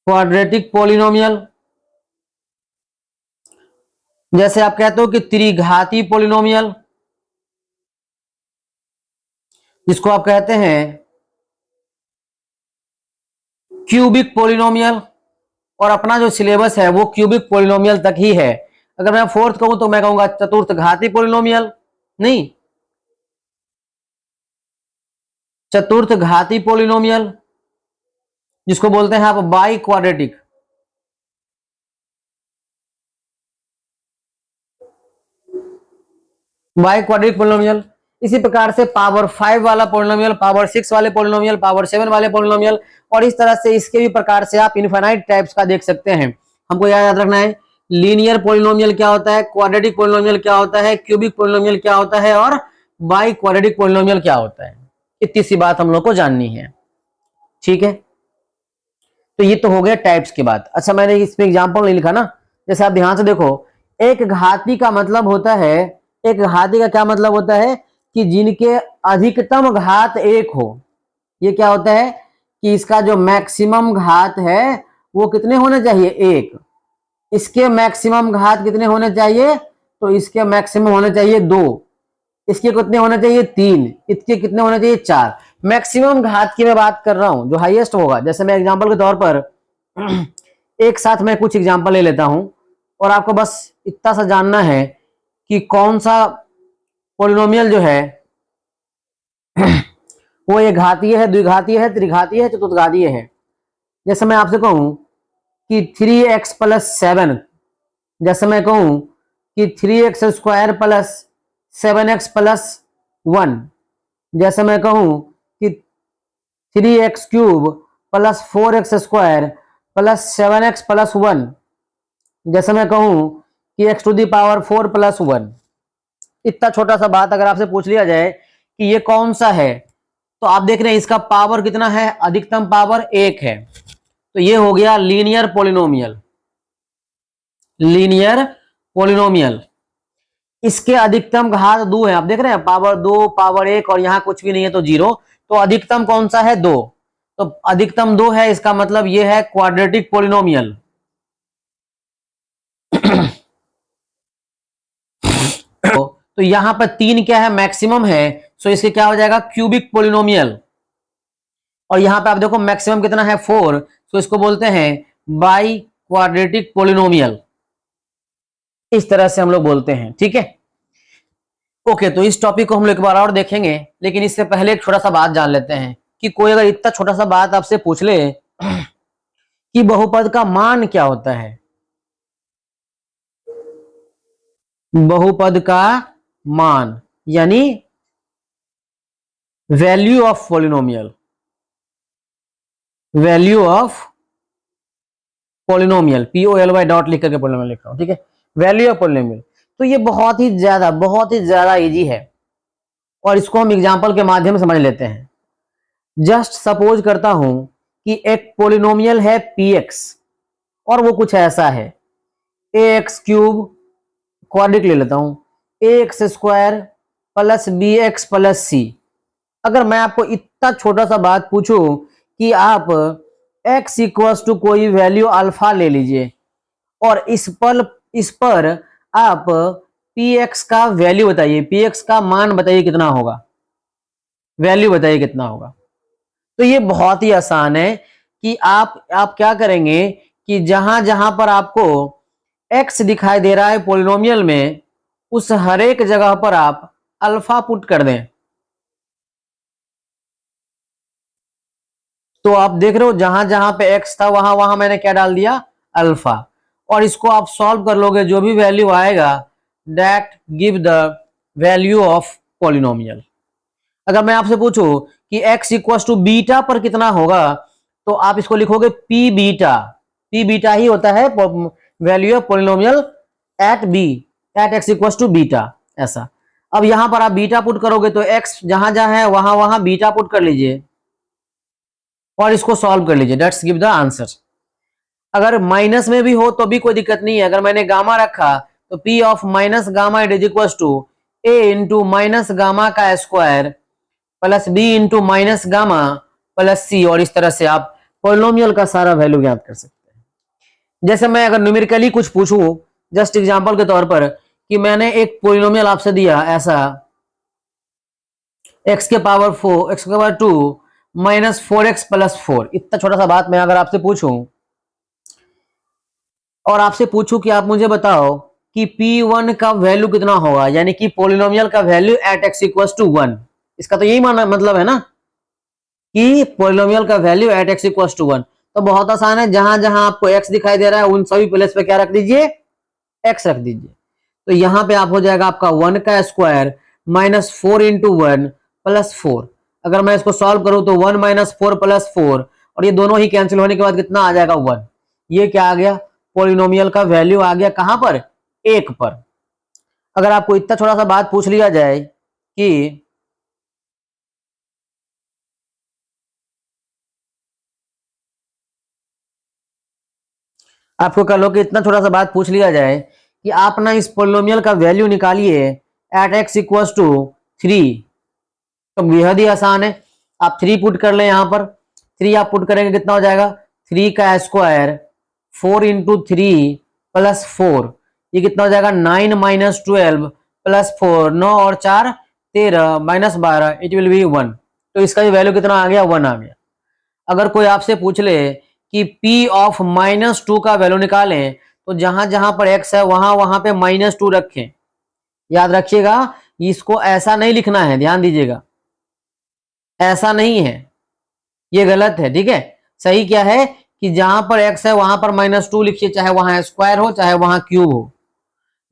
क्वाड्रेटिक पोलिनोमियल। जैसे आप कहते हो कि त्रिघाती पोलिनोमियल, जिसको आप कहते हैं क्यूबिक पोलिनोमियल। और अपना जो सिलेबस है वो क्यूबिक पोलिनोमियल तक ही है। अगर मैं फोर्थ कहूं तो मैं कहूंगा चतुर्थ घाती पोलिनोमियल, नहीं, चतुर्थ घाती पोलिनोमियल, जिसको बोलते हैं आप by quadratic, by quadratic polynomial. इसी प्रकार से पावर 5 वाला पोलिनोमियल, पावर 6 वाले पोलिनोमियल, पावर 7 वाले पोलिनोमियल, और इस तरह से इसके भी प्रकार से आप इनफाइनाइट टाइप्स का देख सकते हैं। हमको याद रखना है लीनियर पोलिनोमियल क्या होता है, क्वाड्रेटिक पोलिनोमियल क्या होता है, क्यूबिक पोलिनोमियल क्या होता है, और बाई क्वाड्रेटिक पोलिनोमियल क्या होता है। इतनी सी बात हम लोग को जाननी है। ठीक है, तो ये तो हो गया टाइप्स की बात। अच्छा, मैंने इसमें एग्जांपल नहीं लिखा ना, जैसे आप ध्यान से देखो, एक घाती का मतलब होता है, एक घाती का क्या मतलब होता है कि जिनके अधिकतम घात एक हो। ये क्या होता है कि इसका जो मैक्सिमम घात है वो कितने होने चाहिए, एक। इसके मैक्सिमम घात कितने होने चाहिए, तो इसके मैक्सिमम होने चाहिए दो, इसके कितने होने चाहिए तीन, इसके कितने होने चाहिए चार। मैक्सिमम घात की मैं बात कर रहा हूं, जो हाईएस्ट होगा। जैसे मैं एग्जांपल के तौर पर एक साथ मैं कुछ एग्जांपल ले लेता हूं, और आपको बस इतना सा जानना है कि कौन सा पोलिनोमियल जो है वो एक घातीय है, द्विघातीय है, त्रिघातीय है, चतुर्घातीय है। जैसे मैं आपसे कहूं कि 3x + 7, जैसे मैं कहूं कि 3x² + 7x + 1, जैसे मैं कहूं कि 3x³ + 4x² + 7x + 1, जैसे मैं कहूं कि x⁴ + 1। इतना छोटा सा बात अगर आपसे पूछ लिया जाए कि ये कौन सा है, तो आप देख रहे हैं इसका पावर कितना है, अधिकतम पावर एक है। तो ये हो गया लीनियर पोलिनोमियल, लीनियर पोलिनोमियल। इसके अधिकतम घात दो है, आप देख रहे हैं पावर 2, पावर 1, और यहां कुछ भी नहीं है तो 0। तो अधिकतम कौन सा है, 2। तो अधिकतम 2 है, इसका मतलब ये है क्वाड्रेटिक पोलिनोमियल। तो यहां पर 3 क्या है, मैक्सिमम है, सो इसके क्या हो जाएगा, क्यूबिक पोलिनोमियल। और यहां पे आप देखो मैक्सिमम कितना है, 4, तो इसको बोलते हैं बाई क्वाड्रेटिक पोलिनोमियल। इस तरह से हम लोग बोलते हैं। ठीक है, ओके। तो इस टॉपिक को हम लोग एक बार और देखेंगे, लेकिन इससे पहले एक छोटा सा बात जान लेते हैं कि कोई अगर इतना छोटा सा बात आपसे पूछ ले कि बहुपद का मान क्या होता है, बहुपद का मान, यानी value of polynomial, value of polynomial, POLY dot लिख करके पॉलिनोमियल लिख रहा हूं, ठीक है, वैल्यू ऑफ पॉलिनोमियल। तो ये बहुत ही ज्यादा इजी है और इसको हम एग्जांपल के माध्यम से समझ लेते हैं। जस्ट सपोज करता हूं कि एक पॉलिनोमियल है px और वो कुछ ऐसा है, ax क्यूब, क्वाड्रिक ले लेता हूं, ax square plus bx plus c। अगर मैं आपको इतना छोटा सा बात पूछूं कि आप x इक्वल्स टू कोई वैल्यू अल्फा ले लीजिए और इस पर आप px का वैल्यू बताइए, px का मान बताइए कितना होगा, वैल्यू बताइए कितना होगा। तो ये बहुत ही आसान है कि आप क्या करेंगे कि जहां जहां पर आपको x दिखाई दे रहा है पॉलिनोमियल में, उस हर एक जगह पर आप अल्फा पुट कर दें। तो आप देख रहे हो जहां जहां पे x था वहां वहां मैंने क्या डाल दिया, अल्फा। और इसको आप सॉल्व कर लोगे, जो भी वैल्यू आएगा that give the value of polynomial. अगर मैं आपसे पूछूं कि x इक्वल टू बीटा पर कितना होगा, तो आप इसको लिखोगे पी बीटा, पी बीटा ही होता है value of polynomial at B, at x equal to beta, ऐसा। अब यहां पर आप बीटा पुट करोगे तो x जहां जहां है वहां वहां बीटा पुट कर लीजिए और इसको सॉल्व कर लीजिए, दैट्स गिव द आंसर। अगर माइनस में भी हो तो भी कोई दिक्कत नहीं है। अगर मैंने गामा रखा तो p of minus gamma it is equal to a into minus gamma का square plus b into minus gamma plus c, और इस तरह से आप पॉलिनोमियल का सारा वैल्यू ज्ञात कर सकते हैं। जैसे मैं अगर न्यूमेरिकली कुछ पूछूं, जस्ट एग्जांपल के तौर पर, कि मैंने एक पॉलिनोमियल आपसे दिया ऐसा x के पावर 4, x के पावर 2 माइनस 4x प्लस 4, इतना छोटा सा बात मैं अगर आपसे पूछूं और आपसे पूछूं कि आप मुझे बताओ कि P1 का वैल्यू कितना होगा, यानी कि पॉलिनोमियल का value at x equals to 1, इसका तो यही माना मतलब है ना कि पॉलिनोमियल का value at x equals to 1। तो बहुत आसान है, जहां जहां आपको x दिखाई दे रहा है उन सभी प्लेस पे क्या रख दीजिए, x रख दीजिए। तो यहां पे आप हो जाएगा आपका 1 का स्क्वायर माइनस 4 इंटू 1 प्लस 4। अगर मैं इसको सॉल्व करूं तो 1 माइनस 4 प्लस 4, और ये दोनों ही कैंसिल होने के बाद कितना आ जाएगा, 1। ये क्या आ गया, पॉलिनोमियल का वैल्यू आ गया कहां पर, 1 पर। अगर आपको इतना छोटा सा बात पूछ लिया जाए कि आपको कह लो कि इतना छोटा सा बात पूछ लिया जाए कि आप ना इस पॉलिनोमियल का वैल्यू निकालिए एट x इक्वल्स टू 3, तो बेहद ही आसान है। आप 3 पुट कर लें, यहां पर 3 आप पुट करेंगे कितना हो जाएगा, 3 का स्क्वायर 4 इंटू 3 प्लस 4, ये कितना हो जाएगा 9 माइनस 12 प्लस 4, 9 और 4 13 माइनस 12, इट विल बी 1। तो इसका भी वैल्यू कितना आ गया, 1 आ गया। अगर कोई आपसे पूछ ले कि P ऑफ माइनस 2 का वैल्यू निकालें, तो जहां जहां पर x है वहां वहां पे माइनस 2 रखें। याद रखिएगा, इसको ऐसा नहीं लिखना है, ध्यान दीजिएगा, ऐसा नहीं है, ये गलत है, ठीक है। सही क्या है कि जहां पर x है वहां पर माइनस 2 लिखिए, चाहे वहां स्क्वायर हो चाहे वहां क्यूब हो।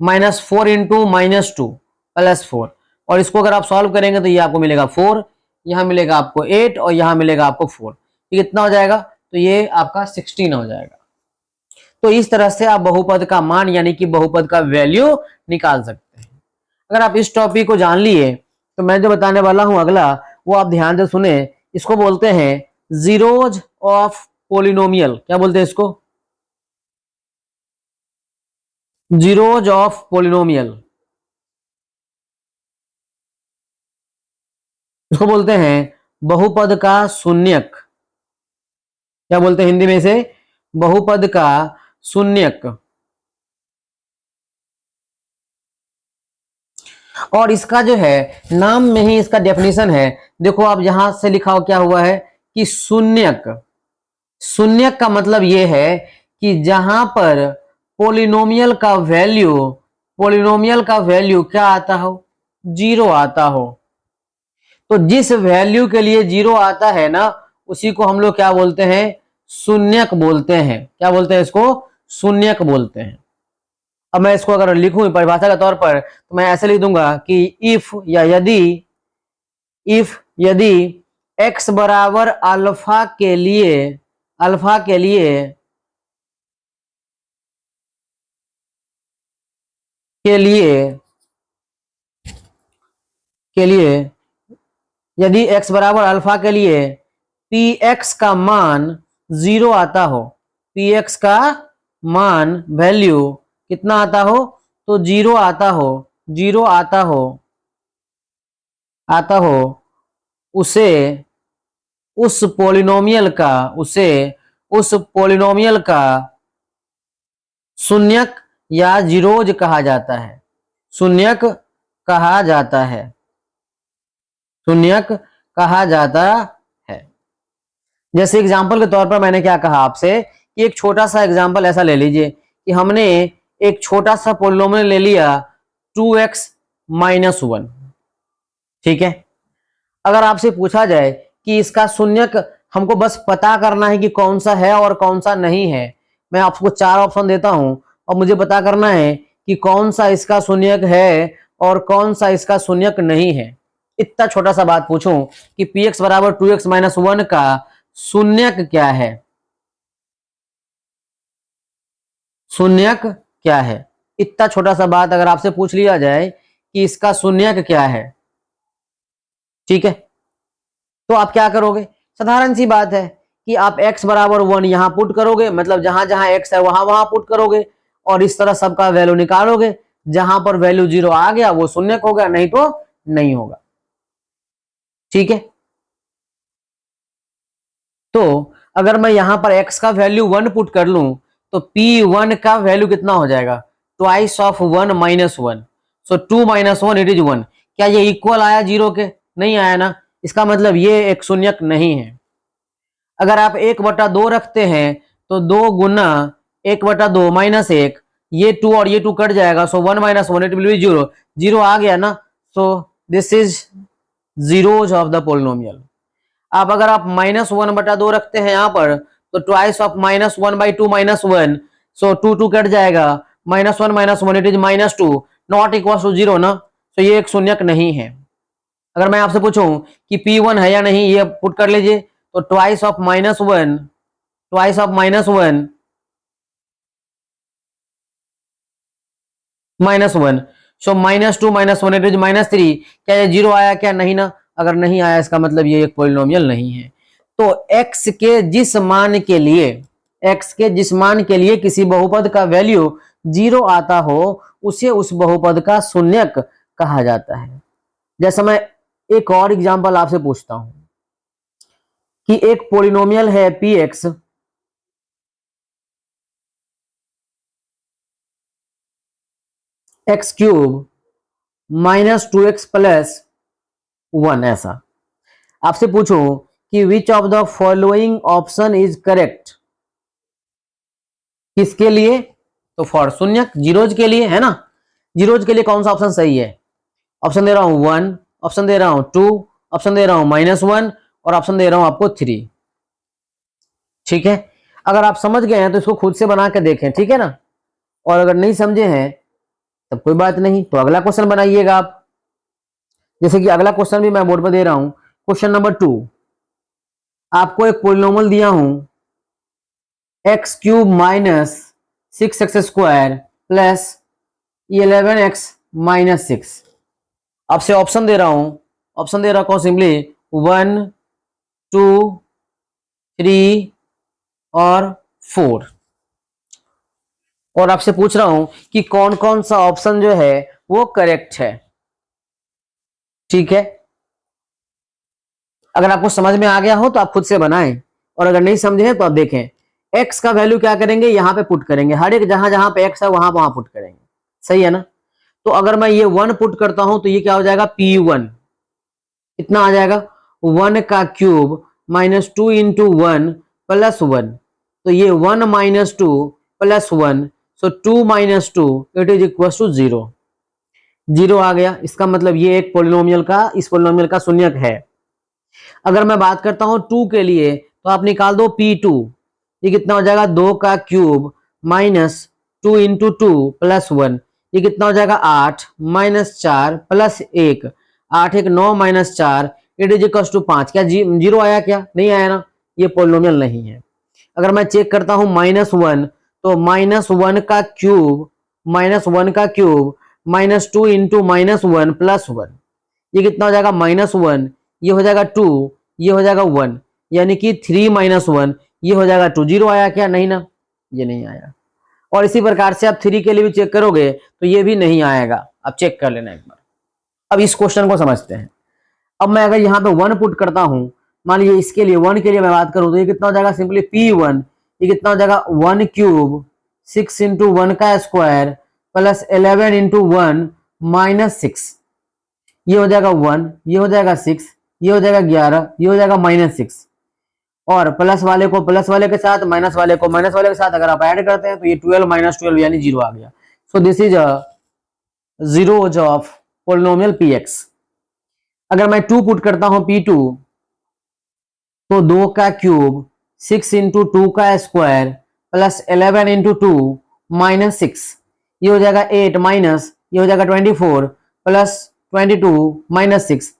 माइनस 4 इंटू माइनस 2 प्लस 4, और इसको अगर आप सॉल्व करेंगे तो ये आपको मिलेगा 4, यहां मिलेगा आपको 8 और यहां मिलेगा आपको 4, ये कितना हो जाएगा, तो ये आपका 16 हो जाएगा। तो इस तरह से आप बहुपद का मान यानी कि बहुपद का वैल्यू निकाल सकते हैं। अगर आप इस टॉपिक को जान लिए तो मैं जो बताने वाला हूं अगला, वो आप ध्यान से सुने। इसको बोलते हैं जीरोज ऑफ पोलिनोमियल। क्या बोलते हैं इसको, जीरोज ऑफ पोलिनोमियल। इसको बोलते हैं बहुपद का शून्यक। क्या बोलते हैं हिंदी में इसे, बहुपद का शून्यक। और इसका जो है नाम में ही इसका डेफिनेशन है। देखो आप यहां से लिखा हो क्या हुआ है कि शून्यक। शून्यक का मतलब यह है कि जहां पर पोलिनोमियल का वैल्यू, पोलिनोमियल का वैल्यू क्या आता हो, 0 आता हो। तो जिस वैल्यू के लिए 0 आता है ना, उसी को हम लोग क्या बोलते हैं, शून्यक बोलते हैं। क्या बोलते हैं इसको, शून्यक बोलते हैं। अब मैं इसको अगर लिखूं परिभाषा के तौर पर तो मैं ऐसे लिख दूंगा कि इफ या यदि x बराबर अल्फा के लिए के लिए के लिए यदि x बराबर अल्फा के लिए px का मान 0 आता हो, px का मान वैल्यू कितना आता हो, तो 0 आता हो उसे उस पोलिनोमियल का शून्यक या जीरोज कहा जाता है। शून्यक कहा जाता है। जैसे एग्जांपल के तौर पर मैंने क्या कहा आपसे कि एक छोटा सा एग्जांपल ऐसा ले लीजिए कि हमने एक छोटा सा पोलिनोमियल ले लिया 2x - 1, ठीक है। अगर आपसे पूछा जाए कि इसका शून्यक हमको बस पता करना है कि कौन सा है और कौन सा नहीं है, मैं आपको 4 ऑप्शन देता हूं और मुझे पता करना है कि कौन सा इसका शून्यक है और कौन सा इसका शून्यक नहीं है। इतना छोटा सा बात पूछूं कि px बराबर 2x - 1 का शून्यक क्या है, इतना छोटा सा बात अगर आपसे पूछ लिया जाए कि इसका शून्यक क्या है, ठीक है, तो आप क्या करोगे? साधारण सी बात है कि आप x बराबर 1 यहां पुट करोगे, मतलब जहां जहां x है वहां वहां पुट करोगे और इस तरह सबका वैल्यू निकालोगे। जहां पर वैल्यू 0 आ गया वो शून्यक हो गया, नहीं तो नहीं होगा, ठीक है। तो अगर मैं यहां पर x का वैल्यू 1 पुट कर लूं तो p1 का वैल्यू कितना हो जाएगा, twice of 1 - 1, so 2 - 1 it is 1। क्या ये इक्वल आया 0 के? नहीं आया ना, इसका मतलब ये एक शून्यक नहीं है। अगर आप 1/2 रखते हैं तो 2 गुना 1/2 - 1, ये 2 और ये 2 कट जाएगा, सो 1 - 1 इट विल बी 0। 0 आ गया ना, so this is zeros of the polynomial. अब अगर आप -1/2 रखते हैं यहाँ पर तो ट्वाइस ऑफ -1/2 - 1, सो 2 2 कट जाएगा, -1 - 1 it is -2, not equal to 0 ना, तो ये एक शून्यक नहीं है। अगर मैं आपसे पूछूं कि P1 है या नहीं, ये पुट कर लीजिए, तो twice of -1 -1, so -2 - 1 it is -3। क्या ये 0 आया? क्या नहीं ना, अगर नहीं आया इसका मतलब ये एक पॉलिनोमियल नहीं है। तो x के जिस मान के लिए किसी बहुपद का वैल्यू 0 आता हो उसे उस बहुपद का शून्यक कहा जाता है। जैसा मैं एक और एग्जांपल आपसे पूछता हूं कि एक पॉलिनोमियल है px, x³ -2x + 1, ऐसा आपसे पूछूं कि which of the following option is correct, किसके लिए? तो फॉर शून्यक, जीरोज के लिए, है ना। जीरोज के लिए कौन सा ऑप्शन सही है? ऑप्शन दे रहा हूं 1, ऑप्शन दे रहा हूं 2, ऑप्शन दे रहा हूं -1 और ऑप्शन दे रहा हूं आपको 3, ठीक है। अगर आप समझ गए हैं तो इसको खुद से बना के देखें, ठीक है ना। और अगर नहीं समझे हैं तब कोई बात नहीं, तो अगला क्वेश्चन बनाइएगा आप। जैसे कि अगला क्वेश्चन भी मैं बोर्ड पर दे रहा हूं, क्वेश्चन नंबर 2। आपको एक पोलिनोमियल दिया हूं x³ - 6x² + 11x - 6। आपसे ऑप्शन दे रहा हूं, ऑप्शन दे रहा हूं सिंपली 1, 2, 3 और 4, और आपसे पूछ रहा हूं कि कौन कौन सा ऑप्शन जो है वो करेक्ट है, ठीक है। अगर आपको समझ में आ गया हो तो आप खुद से बनाएं, और अगर नहीं समझे हैं तो आप देखें। x का वैल्यू क्या करेंगे, यहां पे पुट करेंगे, हर एक जहां जहां पे x है वहां वहां पुट करेंगे, सही है ना। तो अगर मैं ये 1 पुट करता हूं तो ये क्या हो जाएगा, P1 कितना आ जाएगा, 1 का क्यूब -2 × 1 + 1, तो ये 1 - 2 + 1, so 2 - 2 it is equal to 0। 0 आ गया, इसका मतलब ये एक पोलिनोमियल का, इस पोलिनोमियल का शून्यक है। अगर मैं बात करता हूं 2 के लिए तो आप निकाल दो P2, ये कितना हो जाएगा, 2 का क्यूब 2 इंटू 2 प्लस 1, ये कितना हो जाएगा 8 minus 4 plus 1, 8 1 9 minus 4, it is equal to 5। क्या जीरो आया? क्या नहीं आया ना, ये पोलिनोमियल नहीं है। अगर मैं चेक करता हूं -1, तो -1 का क्यूब -2 इंटू -1 प्लस 1, ये कितना हो जाएगा -1, ये हो जाएगा 2, ये हो जाएगा 1, यानी कि 3 -1, ये हो जाएगा 2। जीरो आया क्या? नहीं ना, ये नहीं आया। और इसी प्रकार से आप 3 के लिए भी चेक करोगे तो ये भी नहीं आएगा। आप चेक कर लेना एक बार। अब इस क्वेश्चन को समझते हैं। अब मैं अगर यहाँ पे 1 पुट करता हूं, मान लीजिए इसके लिए 1 के लिए मैं बात करूं, तो ये कितना हो जाएगा? सिंपली P1, ये कितना हो जाएगा 1 क्यूब 6 इंटू 1 का स्क्वायर प्लस 11 इंटू 1 माइनस 6, ये हो जाएगा 1, ये हो जाएगा 6, ये हो जाएगा 11, ये हो जाएगा -6, और प्लस वाले को प्लस वाले के साथ, माइनस वाले को माइनस वाले के साथ अगर आप ऐड करते हैं तो ये 12 माइनस 12 यानी 0 आ गया। So this is a zeros of polynomial Px। अगर मैं 2 पुट करता हूं P2, तो 2 का क्यूब 6 इंटू 2 का स्क्वायर प्लस 11 इंटू 2 माइनस 6, ये हो जाएगा 8 माइनस, ये हो जाएगा 24 प्लस 22 माइनस 6,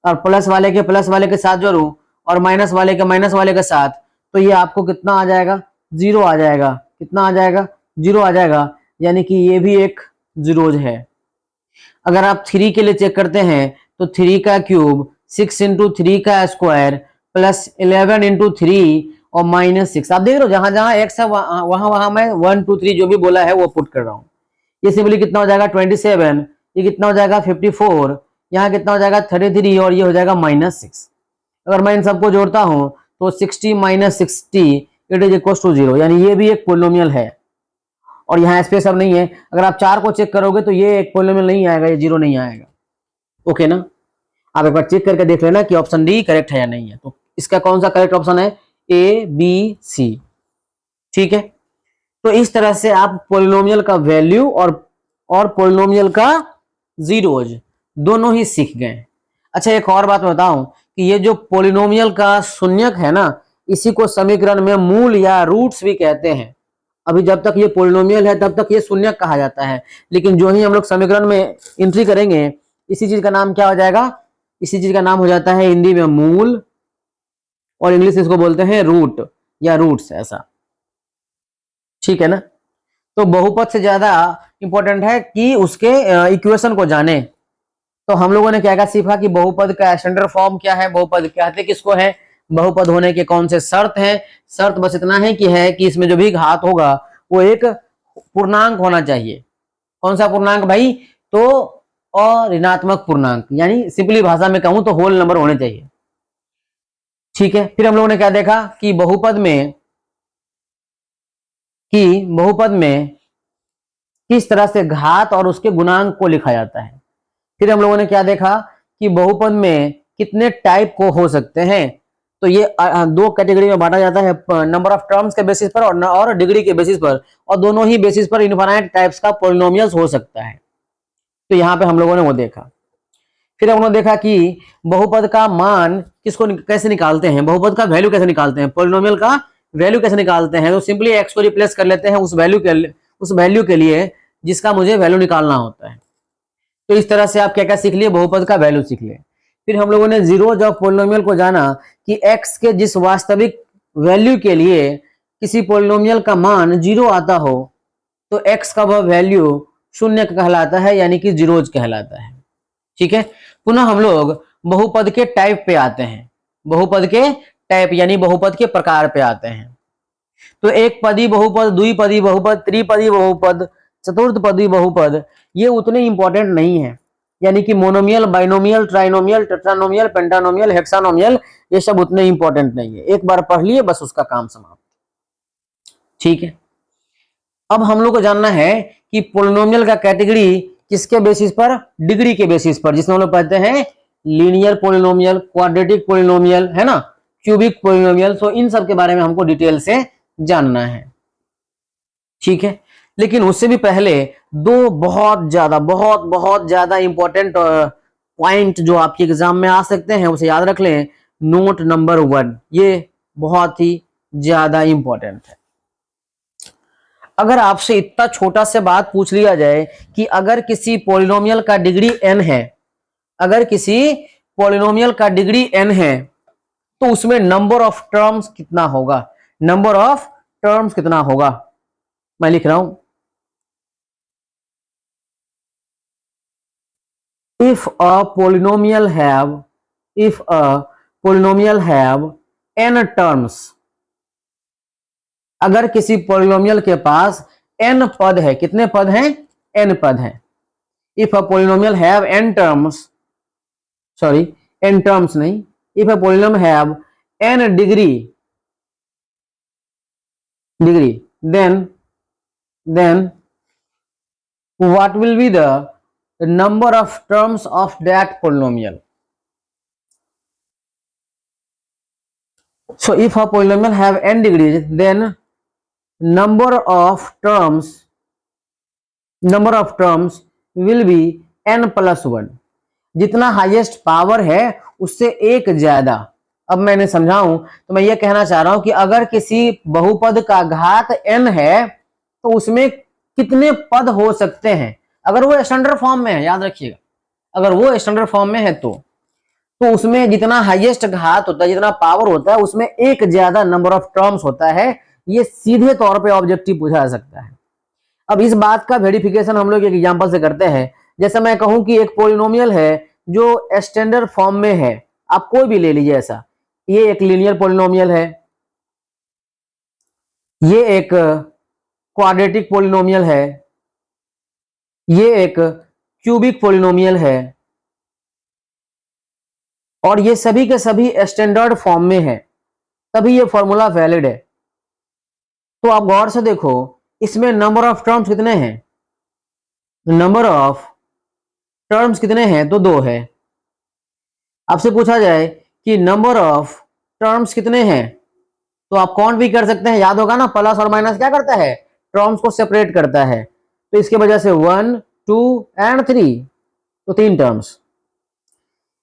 और प्लस वाले के साथ जोड़ू और माइनस वाले के साथ, तो ये आपको कितना आ जाएगा? 0 आ जाएगा। कितना आ जाएगा? 0 आ जाएगा, यानी कि ये भी एक जीरोज है। अगर आप 3 के लिए चेक करते हैं तो 3 का क्यूब 6 इंटू 3 का स्क्वायर प्लस 11 इंटू 3 और माइनस 6। आप देख रहे हो जहां जहां एक्स है वहां मैं 1 2 3 जो भी बोला है वो पुट कर रहा हूं। ये सिंपली कितना हो जाएगा 27, ये कितना हो जाएगा 54, यहाँ कितना हो जाएगा 33, और ये हो जाएगा -6। अगर मैं इन सबको जोड़ता हूं तो 60 minus 60 it is equal to 0, यानी ये भी एक पोलिनोमियल है। और यहाँ स्पेस अब नहीं है। अगर आप 4 को चेक करोगे तो ये एक पोलिनोमियल नहीं आएगा, ये 0 नहीं आएगा। ओके ना, आप एक बार चेक करके देख लेना कि ऑप्शन डी करेक्ट है या नहीं है। तो इसका कौन सा करेक्ट ऑप्शन है? A B C. ठीक है, तो इस तरह से आप पोलिनोमियल का वैल्यू और पोलिनोमियल का जीरोज दोनों ही सीख गए। अच्छा, एक और बात बताऊं कि ये जो पोलिनोमियल का शून्यक है ना, इसी को समीकरण में मूल या रूट्स भी कहते हैं। अभी जब तक ये पोलिनोमियल है तब तक ये शून्यक कहा जाता है, लेकिन जो ही हम लोग समीकरण में एंट्री करेंगे, इसी चीज का नाम क्या हो जाएगा? इसी चीज का नाम हो जाता है हिंदी में मूल, और इंग्लिश इसको बोलते हैं रूट या रूट्स, ऐसा। ठीक है ना, तो बहुपद से ज्यादा इंपॉर्टेंट है कि उसके इक्वेशन को जाने। तो हम लोगों ने क्या क्या सीखा कि बहुपद का स्टैंडर्ड फॉर्म क्या है, बहुपद कहते किसको है, बहुपद होने के कौन से शर्त हैं। शर्त बस इतना है कि इसमें जो भी घात होगा वो एक पूर्णांक होना चाहिए। कौन सा पूर्णांक भाई? तो ऋणात्मक पूर्णांक, यानी सिंपली भाषा में कहूं तो होल नंबर होने चाहिए। ठीक है, फिर हम लोगों ने क्या देखा कि बहुपद में किस तरह से घात और उसके गुणांक को लिखा जाता है। फिर हम लोगों ने क्या देखा कि बहुपद में कितने टाइप को हो सकते हैं। तो ये 2 कैटेगरी में बांटा जाता है, नंबर ऑफ टर्म्स के बेसिस पर और डिग्री के बेसिस पर, और दोनों ही बेसिस पर इनफाइनाइट टाइप्स का पॉलिनोमियल्स हो सकता है। तो यहाँ पे हम लोगों ने वो देखा। फिर हम लोगों ने देखा कि बहुपद का मान कैसे निकालते हैं, बहुपद का वैल्यू कैसे निकालते हैं, पॉलिनोमियल का वैल्यू कैसे निकालते हैं। तो सिंपली एक्स को रिप्लेस कर लेते हैं उस वैल्यू के लिए जिसका मुझे वैल्यू निकालना होता है। तो इस तरह से आप क्या क्या सीख लिए? बहुपद का वैल्यू सीख लिए। फिर हम लोगों ने जीरोज ऑफ पोलिनोमियल को जाना कि x के जिस वास्तविक वैल्यू के लिए किसी पोलिनोमियल का मान 0 आता हो, तो x का वह वैल्यू शून्य कहलाता है, यानी कि जीरोज कहलाता है। ठीक है, पुनः हम लोग बहुपद के टाइप पे आते हैं, बहुपद के टाइप यानी बहुपद के प्रकार पे आते हैं। तो एक पदी बहुपद, द्विपदी बहुपद, त्रिपदी बहुपद, चतुर्थपदी बहुपद, ये उतने इंपॉर्टेंट नहीं है। यानी कि मोनोमियल, बाइनोमियल, ट्राइनोमियल, टेट्रानोमियल, पेंटानोमियल, हेक्सानोमियल, ये सब उतने इंपॉर्टेंट नहीं है। एक बार पढ़ लिए बस उसका काम समाप्त। ठीक है, अब हम लोग को जानना है कि पोलिनोमियल का कैटेगरी किसके बेसिस पर? डिग्री के बेसिस पर, जिसमें हम लोग कहते हैं लीनियर पोलिनोमियल, क्वाड्रेटिक पोलिनोमियल, है ना, क्यूबिक पोलिनोमियल। तो इन सब के बारे में हमको डिटेल से जानना है। ठीक है, लेकिन उससे भी पहले 2 बहुत ज्यादा इंपॉर्टेंट पॉइंट जो आपके एग्जाम में आ सकते हैं उसे याद रख लें। नोट नंबर 1, ये बहुत ही ज्यादा इंपॉर्टेंट है। अगर आपसे इतना छोटा से बात पूछ लिया जाए कि अगर किसी पॉलिनोमियल का डिग्री n है, अगर किसी पॉलिनोमियल का डिग्री n है तो उसमें नंबर ऑफ टर्म्स कितना होगा, नंबर ऑफ टर्म्स कितना होगा। मैं लिख रहा हूं, if a polynomial have n terms, अगर किसी पॉलिनोमियल के पास n पद है, कितने पद हैं, n पद हैं। If a polynomial have n terms, sorry n terms नहीं, if a polynomial have n degree, then what will be the number of terms of that polynomial. So if a polynomial have n degrees, then number of terms will be n plus 1. जितना highest power है उससे एक ज्यादा। अब मैंने समझाऊं तो मैं ये कहना चाह रहा हूं कि अगर किसी बहुपद का घात n है तो उसमें कितने पद हो सकते हैं, अगर वो स्टैंडर्ड फॉर्म में है, याद रखिएगा, अगर वो स्टैंडर्ड फॉर्म में है तो उसमें जितना हाईएस्ट घात होता है, जितना पावर होता है, उसमें एक ज्यादा नंबर ऑफ टर्म्स होता है। ये सीधे तौर पे ऑब्जेक्टिव पूछा जा सकता है। अब इस बात का वेरिफिकेशन हम लोग एक एग्जांपल से करते हैं। जैसे मैं कहूं कि एक पॉलिनोमियल है जो स्टैंडर्ड फॉर्म में है, आप कोई भी ले लीजिए ऐसा, ये एक लीनियर पॉलिनोमियल है, ये एक क्वाड्रेटिक पॉलिनोमियल है, ये एक क्यूबिक पॉलिनोमियल है, और ये सभी के सभी स्टैंडर्ड फॉर्म में है, तभी ये फॉर्मूला वैलिड है। तो आप गौर से देखो, इसमें नंबर ऑफ टर्म्स कितने हैं, नंबर ऑफ टर्म्स कितने हैं, तो 2 है। आपसे पूछा जाए कि नंबर ऑफ टर्म्स कितने हैं, तो आप काउंट भी कर सकते हैं, याद होगा ना, प्लस और माइनस क्या करता है, टर्म्स को सेपरेट करता है। तो इसके वजह से 1 2 एंड 3, तो 3 टर्म्स,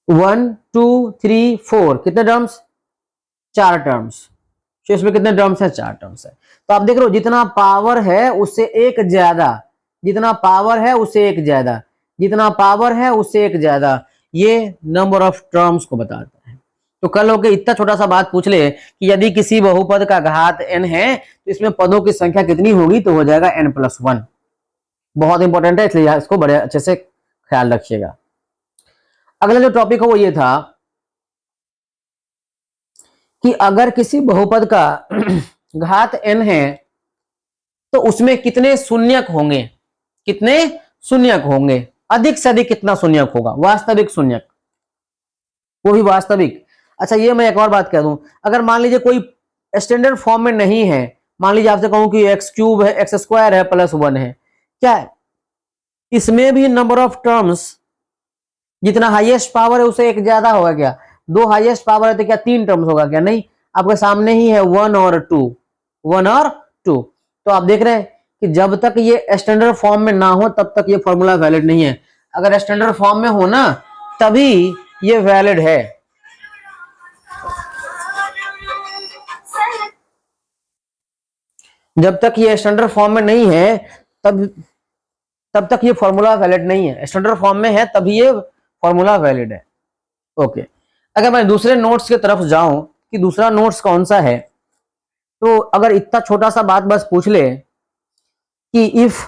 1 2 3 4, कितने टर्म्स, 4 टर्म्स। तो इसमें कितने टर्म्स हैं, 4 टर्म्स है। तो आप देख रहे हो जितना पावर है उससे एक ज्यादा, जितना पावर है उससे एक ज्यादा, जितना पावर है उससे एक ज्यादा, ये नंबर ऑफ टर्म्स को बताता है। तो कल होके इतना छोटा सा बात पूछ ले कि यदि किसी बहुपद का घात n है तो इसमें पदों की संख्या कितनी होगी, तो हो जाएगा n प्लस 1। बहुत इंपॉर्टेंट है, इसलिए इसको बड़े अच्छे से ख्याल रखिएगा। अगला जो टॉपिक है वो ये था कि अगर किसी बहुपद का घात n है तो उसमें कितने शून्यक होंगे, कितने शून्यक होंगे, अधिक से अधिक कितना शून्यक होगा, वास्तविक शून्यक, वो भी वास्तविक। अच्छा, ये मैं एक और बात कह दूं, अगर मान लीजिए कोई स्टैंडर्ड फॉर्म में नहीं है, मान लीजिए आपसे कहूं कि एक्स क्यूब है, एक्स स्क्वायर है, प्लस 1 है, क्या है, इसमें भी नंबर ऑफ टर्म्स जितना हाईएस्ट पावर है उसे एक ज्यादा होगा क्या, 2 हाईएस्ट पावर है तो क्या 3 टर्म्स होगा क्या, नहीं, आपके सामने ही है 1 और 2, 1 और 2। तो आप देख रहे हैं कि जब तक ये स्टैंडर्ड फॉर्म में ना हो तब तक ये फॉर्मूला वैलिड नहीं है, अगर स्टैंडर्ड फॉर्म में हो ना तभी ये वैलिड है। जब तक ये स्टैंडर्ड फॉर्म में नहीं है तब तक ये फॉर्मूला वैलिड नहीं है, स्टैंडर्ड फॉर्म में है तभी ये फॉर्मूला वैलिड है। ओके, अगर मैं दूसरे नोट्स की तरफ जाऊं कि दूसरा नोट्स कौन सा है, तो अगर इतना छोटा सा बात बस पूछ ले कि if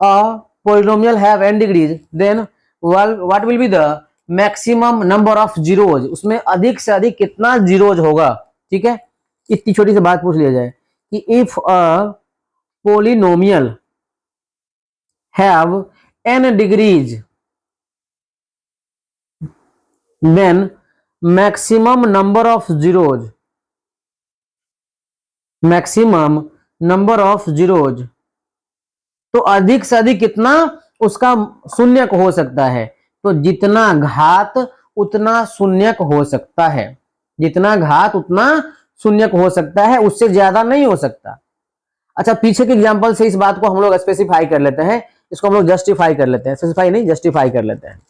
a polynomial have n degrees then what will be the maximum number of zeros, उसमें अधिक से अधिक कितना जीरोज होगा, ठीक है, इतनी छोटी सी बात पूछ लिया जाए कि if a polynomial have n degrees then maximum number of zeros, maximum number of zeros, तो अधिक से अधिक कितना उसका शून्यक हो सकता है, तो जितना घात उतना शून्यक हो सकता है, जितना घात उतना शून्यक हो सकता है, उससे ज्यादा नहीं हो सकता। अच्छा, पीछे के एग्जांपल से इस बात को हम लोग स्पेसिफाई कर लेते हैं, इसको हम लोग जस्टिफाई कर लेते हैं, स्पेसिफाई नहीं जस्टिफाई कर लेते हैं।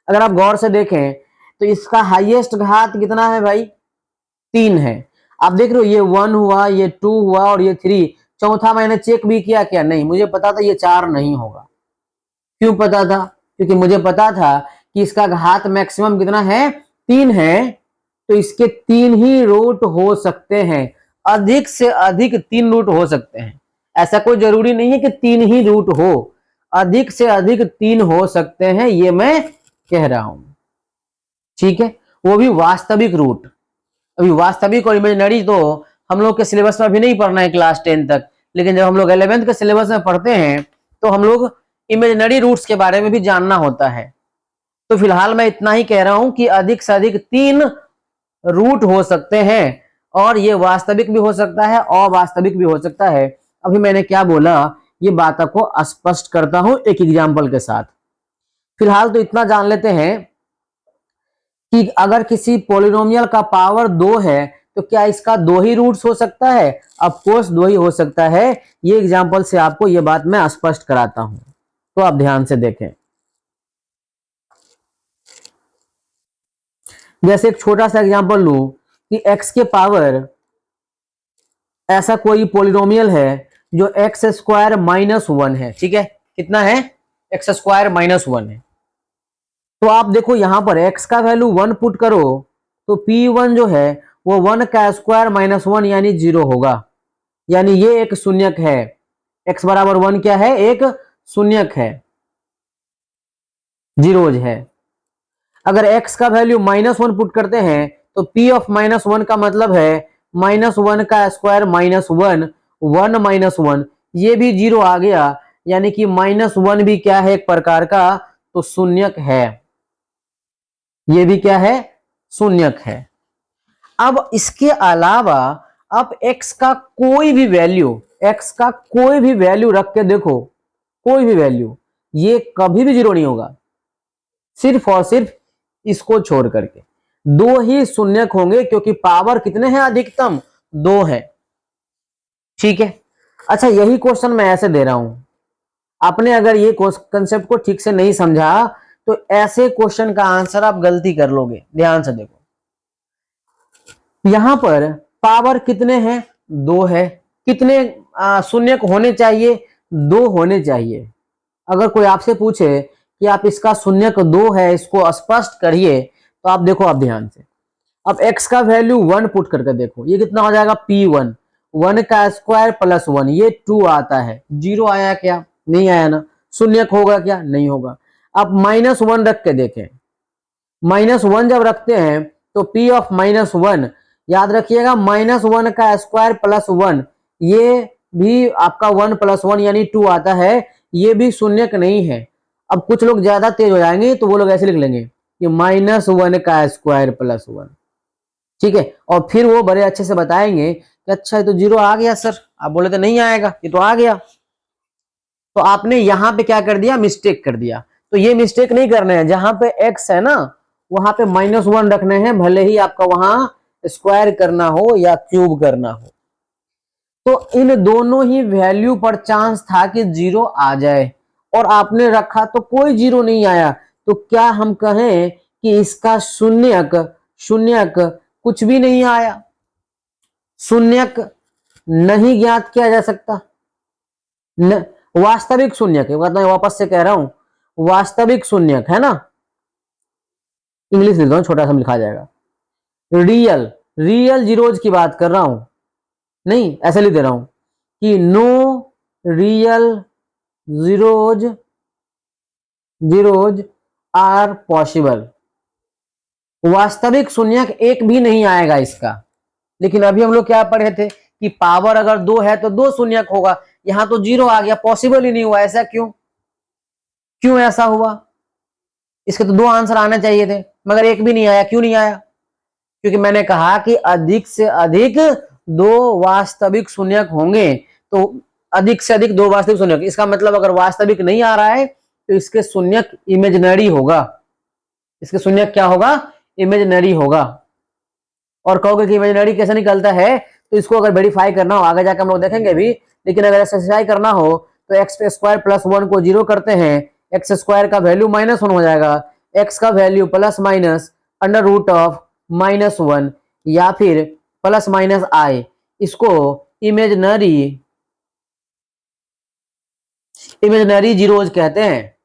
अगर आप गौर से देखें तो इसका हाईएस्ट घात कितना है भाई, 3 है। आप देख रहे हो ये 1 हुआ, ये 2 हुआ और ये 3, चौथा मैंने चेक भी किया क्या? नहीं, मुझे पता था ये 4 नहीं होगा। क्यों पता था? क्योंकि मुझे पता था कि इसका घात मैक्सिमम कितना है? 3 है, तो इसके 3 ही रूट हो सकते हैं। अधिक से अधिक 3 रूट हो सकते हैं, ऐसा कोई जरूरी नहीं है कि 3 ही रूट हो, अधिक से अधिक 3 हो सकते हैं, ये मैं कह रहा हूं। ठीक है, वो भी वास्तविक रूट। अभी वास्तविक और इमेजिनरी तो हम लोग के सिलेबस में अभी नहीं पढ़ना है क्लास 10 तक, लेकिन जब हम लोग 11th के सिलेबस में पढ़ते हैं तो हम लोग इमेजिनरी रूट्स के बारे में भी जानना होता है। तो फिलहाल मैं इतना ही कह रहा हूं कि अधिक से अधिक 3 रूट हो सकते हैं, और ये वास्तविक भी हो सकता है, अवास्तविक भी हो सकता है। अभी मैंने क्या बोला, ये बात आपको स्पष्ट करता हूं एक एग्जाम्पल के साथ। फिलहाल तो इतना जान लेते हैं कि अगर किसी पॉलिनोमियल का पावर 2 है तो क्या इसका 2 ही रूट्स हो सकता है? ऑफ कोर्स 2 ही हो सकता है। ये एग्जांपल से आपको ये बात मैं स्पष्ट कराता हूं, तो आप ध्यान से देखें। जैसे एक छोटा सा एग्जांपल लूं कि x के पावर, ऐसा कोई पॉलिनोमियल है जो एक्स स्क्वायर माइनस 1 है। ठीक है, कितना है? एक्स स्क्वायर माइनस 1 है। तो आप देखो यहां पर x का वैल्यू 1 पुट करो तो P1 जो है वो 1 का स्क्वायर माइनस 1 यानी 0 होगा, यानी ये एक शून्यक है। x बराबर 1 क्या है? एक शून्यक है, जीरोज है। अगर x का वैल्यू -1 पुट करते हैं तो P ऑफ -1 का मतलब है -1 का स्क्वायर माइनस 1, 1 माइनस 1, ये भी 0 आ गया, यानी कि -1 भी क्या है? एक प्रकार का तो शून्यक है। ये भी क्या है? शून्यक है। अब इसके अलावा आप x का कोई भी वैल्यू, x का कोई भी वैल्यू रख के देखो, कोई भी वैल्यू, ये कभी भी 0 नहीं होगा, सिर्फ और सिर्फ इसको छोड़ करके। 2 ही शून्यक होंगे, क्योंकि पावर कितने हैं? अधिकतम 2 है। ठीक है, अच्छा यही क्वेश्चन मैं ऐसे दे रहा हूं। आपने अगर ये कंसेप्ट को ठीक से नहीं समझा तो ऐसे क्वेश्चन का आंसर आप गलती कर लोगे। ध्यान से देखो, यहां पर पावर कितने हैं? 2 है। कितने शून्यक होने चाहिए? 2 होने चाहिए। अगर कोई आपसे पूछे कि आप इसका शून्यक 2 है, इसको स्पष्ट करिए, तो आप देखो, आप ध्यान से, अब x का वैल्यू 1 पुट करके देखो, ये कितना हो जाएगा? P1, 1 का स्क्वायर प्लस 1, ये 2 आता है। 0 आया क्या? नहीं आया ना। शून्यक होगा क्या? नहीं होगा। अब -1 रख के देखें, -1 जब रखते हैं तो P ऑफ -1, याद रखिएगा, -1 का स्क्वायर प्लस 1, ये भी आपका 1 प्लस 1 यानी 2 आता है, ये भी शून्यक नहीं है। अब कुछ लोग ज्यादा तेज हो जाएंगे तो वो लोग ऐसे लिख लेंगे कि -1 का स्क्वायर प्लस 1। ठीक है, और फिर वो बड़े अच्छे से बताएंगे कि अच्छा ये तो 0 आ गया सर, आप बोले तो नहीं आएगा, ये तो आ गया। तो आपने यहां पे क्या कर दिया? मिस्टेक कर दिया। तो ये मिस्टेक नहीं करना है, जहां पे x है ना वहां पे -1 रखने हैं, भले ही आपका वहां स्क्वायर करना हो या क्यूब करना हो। तो इन दोनों ही वैल्यू पर चांस था कि 0 आ जाए, और आपने रखा तो कोई 0 नहीं आया। तो क्या हम कहें कि इसका शून्यक, शून्यक कुछ भी नहीं आया? शून्यक नहीं ज्ञात किया जा सकता। वास्तविक शून्यक है, मैं वापस से कह रहा हूं, वास्तविक शून्यक है ना। इंग्लिश लिख दो, छोटा सा लिखा जाएगा। रियल, रियल जीरोज की बात कर रहा हूं, नहीं ऐसे लिख दे रहा हूं कि no real zeros, zeros are possible. वास्तविक शून्यक एक भी नहीं आएगा इसका। लेकिन अभी हम लोग क्या पढ़े थे कि पावर अगर 2 है तो 2 शून्यक होगा, यहां तो 0 आ गया, पॉसिबल ही नहीं हुआ। ऐसा क्यों? क्यों ऐसा हुआ? इसके तो 2 आंसर आने चाहिए थे, मगर एक भी नहीं आया। क्यों नहीं आया? क्योंकि मैंने कहा कि अधिक से अधिक 2 वास्तविक शून्यक होंगे, तो अधिक से अधिक 2 वास्तविक शून्यक, इसका मतलब अगर वास्तविक नहीं आ रहा है तो इसके शून्यक इमेजिनरी होगा। इसके शून्यक क्या होगा? इमेजिनरी होगा। और कहोगे कि इमेजिनरी कैसे निकलता है, तो इसको अगर वेरीफाई करना हो, आगे जाकर हम लोग देखेंगे भी, लेकिन अगर एक्सरसाइज करना हो तो एक्स स्क्वायर प्लस 1 को 0 करते हैं, एक्स स्क्वायर का वैल्यू -1 हो जाएगा, एक्स का value plus minus under root of -1 या फिर प्लस माइनस आई, इसको इमेजिनरी इमेजिनरी जीरोज कहते हैं।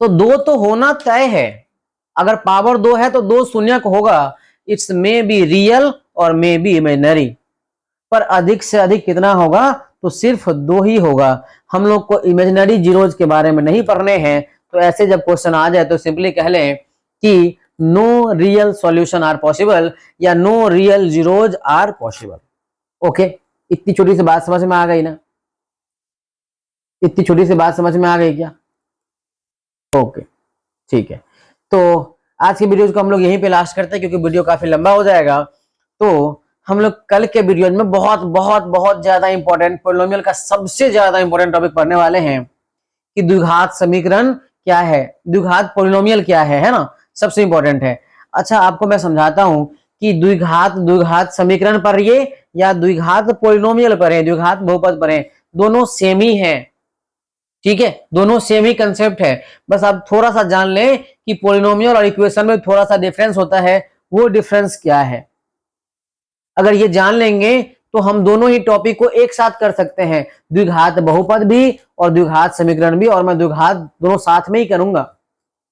तो दो तो होना तय है, अगर पावर दो है तो दो शून्यक होगा। इट्स मे बी रियल और मे बी इमेजिनरी, पर अधिक से अधिक कितना होगा, तो सिर्फ दो ही होगा। हम लोग को इमेजिनरी जीरोज के बारे में नहीं पढ़ने हैं, तो ऐसे जब क्वेश्चन आ जाए तो सिंपली कह लें कि no real solution are possible या no real zeros are possible. Okay, इतनी छोटी सी बात समझ में आ गई ना? इतनी छोटी सी बात समझ में आ गई क्या? ओके, ठीक है। तो आज की वीडियो को हम लोग यहीं पे लास्ट करते हैं, क्योंकि वीडियो काफी लंबा हो जाएगा। तो हम लोग कल के वीडियो में बहुत बहुत बहुत ज्यादा इंपॉर्टेंट पॉलिनोमियल का सबसे ज्यादा इंपॉर्टेंट टॉपिक पढ़ने वाले हैं कि द्विघात समीकरण क्या है, द्विघात पॉलिनोमियल क्या है ना, सबसे इंपॉर्टेंट है। अच्छा, आपको मैं समझाता हूं कि द्विघात द्विघात समीकरण पर ये या द्विघात पॉलिनोमियल पर है, द्विघात बहुपद पर है, दोनों सेम ही है। ठीक है, दोनों सेम ही कंसेप्ट है। बस आप थोड़ा सा जान लें कि पॉलिनोमियल और इक्वेशन में थोड़ा सा डिफरेंस होता है, वो डिफरेंस क्या है। अगर ये जान लेंगे तो हम दोनों ही टॉपिक को एक साथ कर सकते हैं, द्विघात बहुपद भी और द्विघात समीकरण भी, और मैं द्विघात दोनों साथ में ही करूंगा।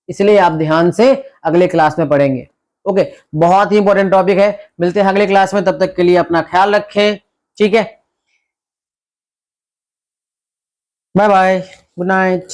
इसलिए आप ध्यान से अगले क्लास में पढ़ेंगे। ओके, बहुत ही इंपॉर्टेंट टॉपिक है। मिलते हैं अगले क्लास में, तब तक के लिए अपना ख्याल रखें। ठीक है, बाय बाय, गुड नाइट।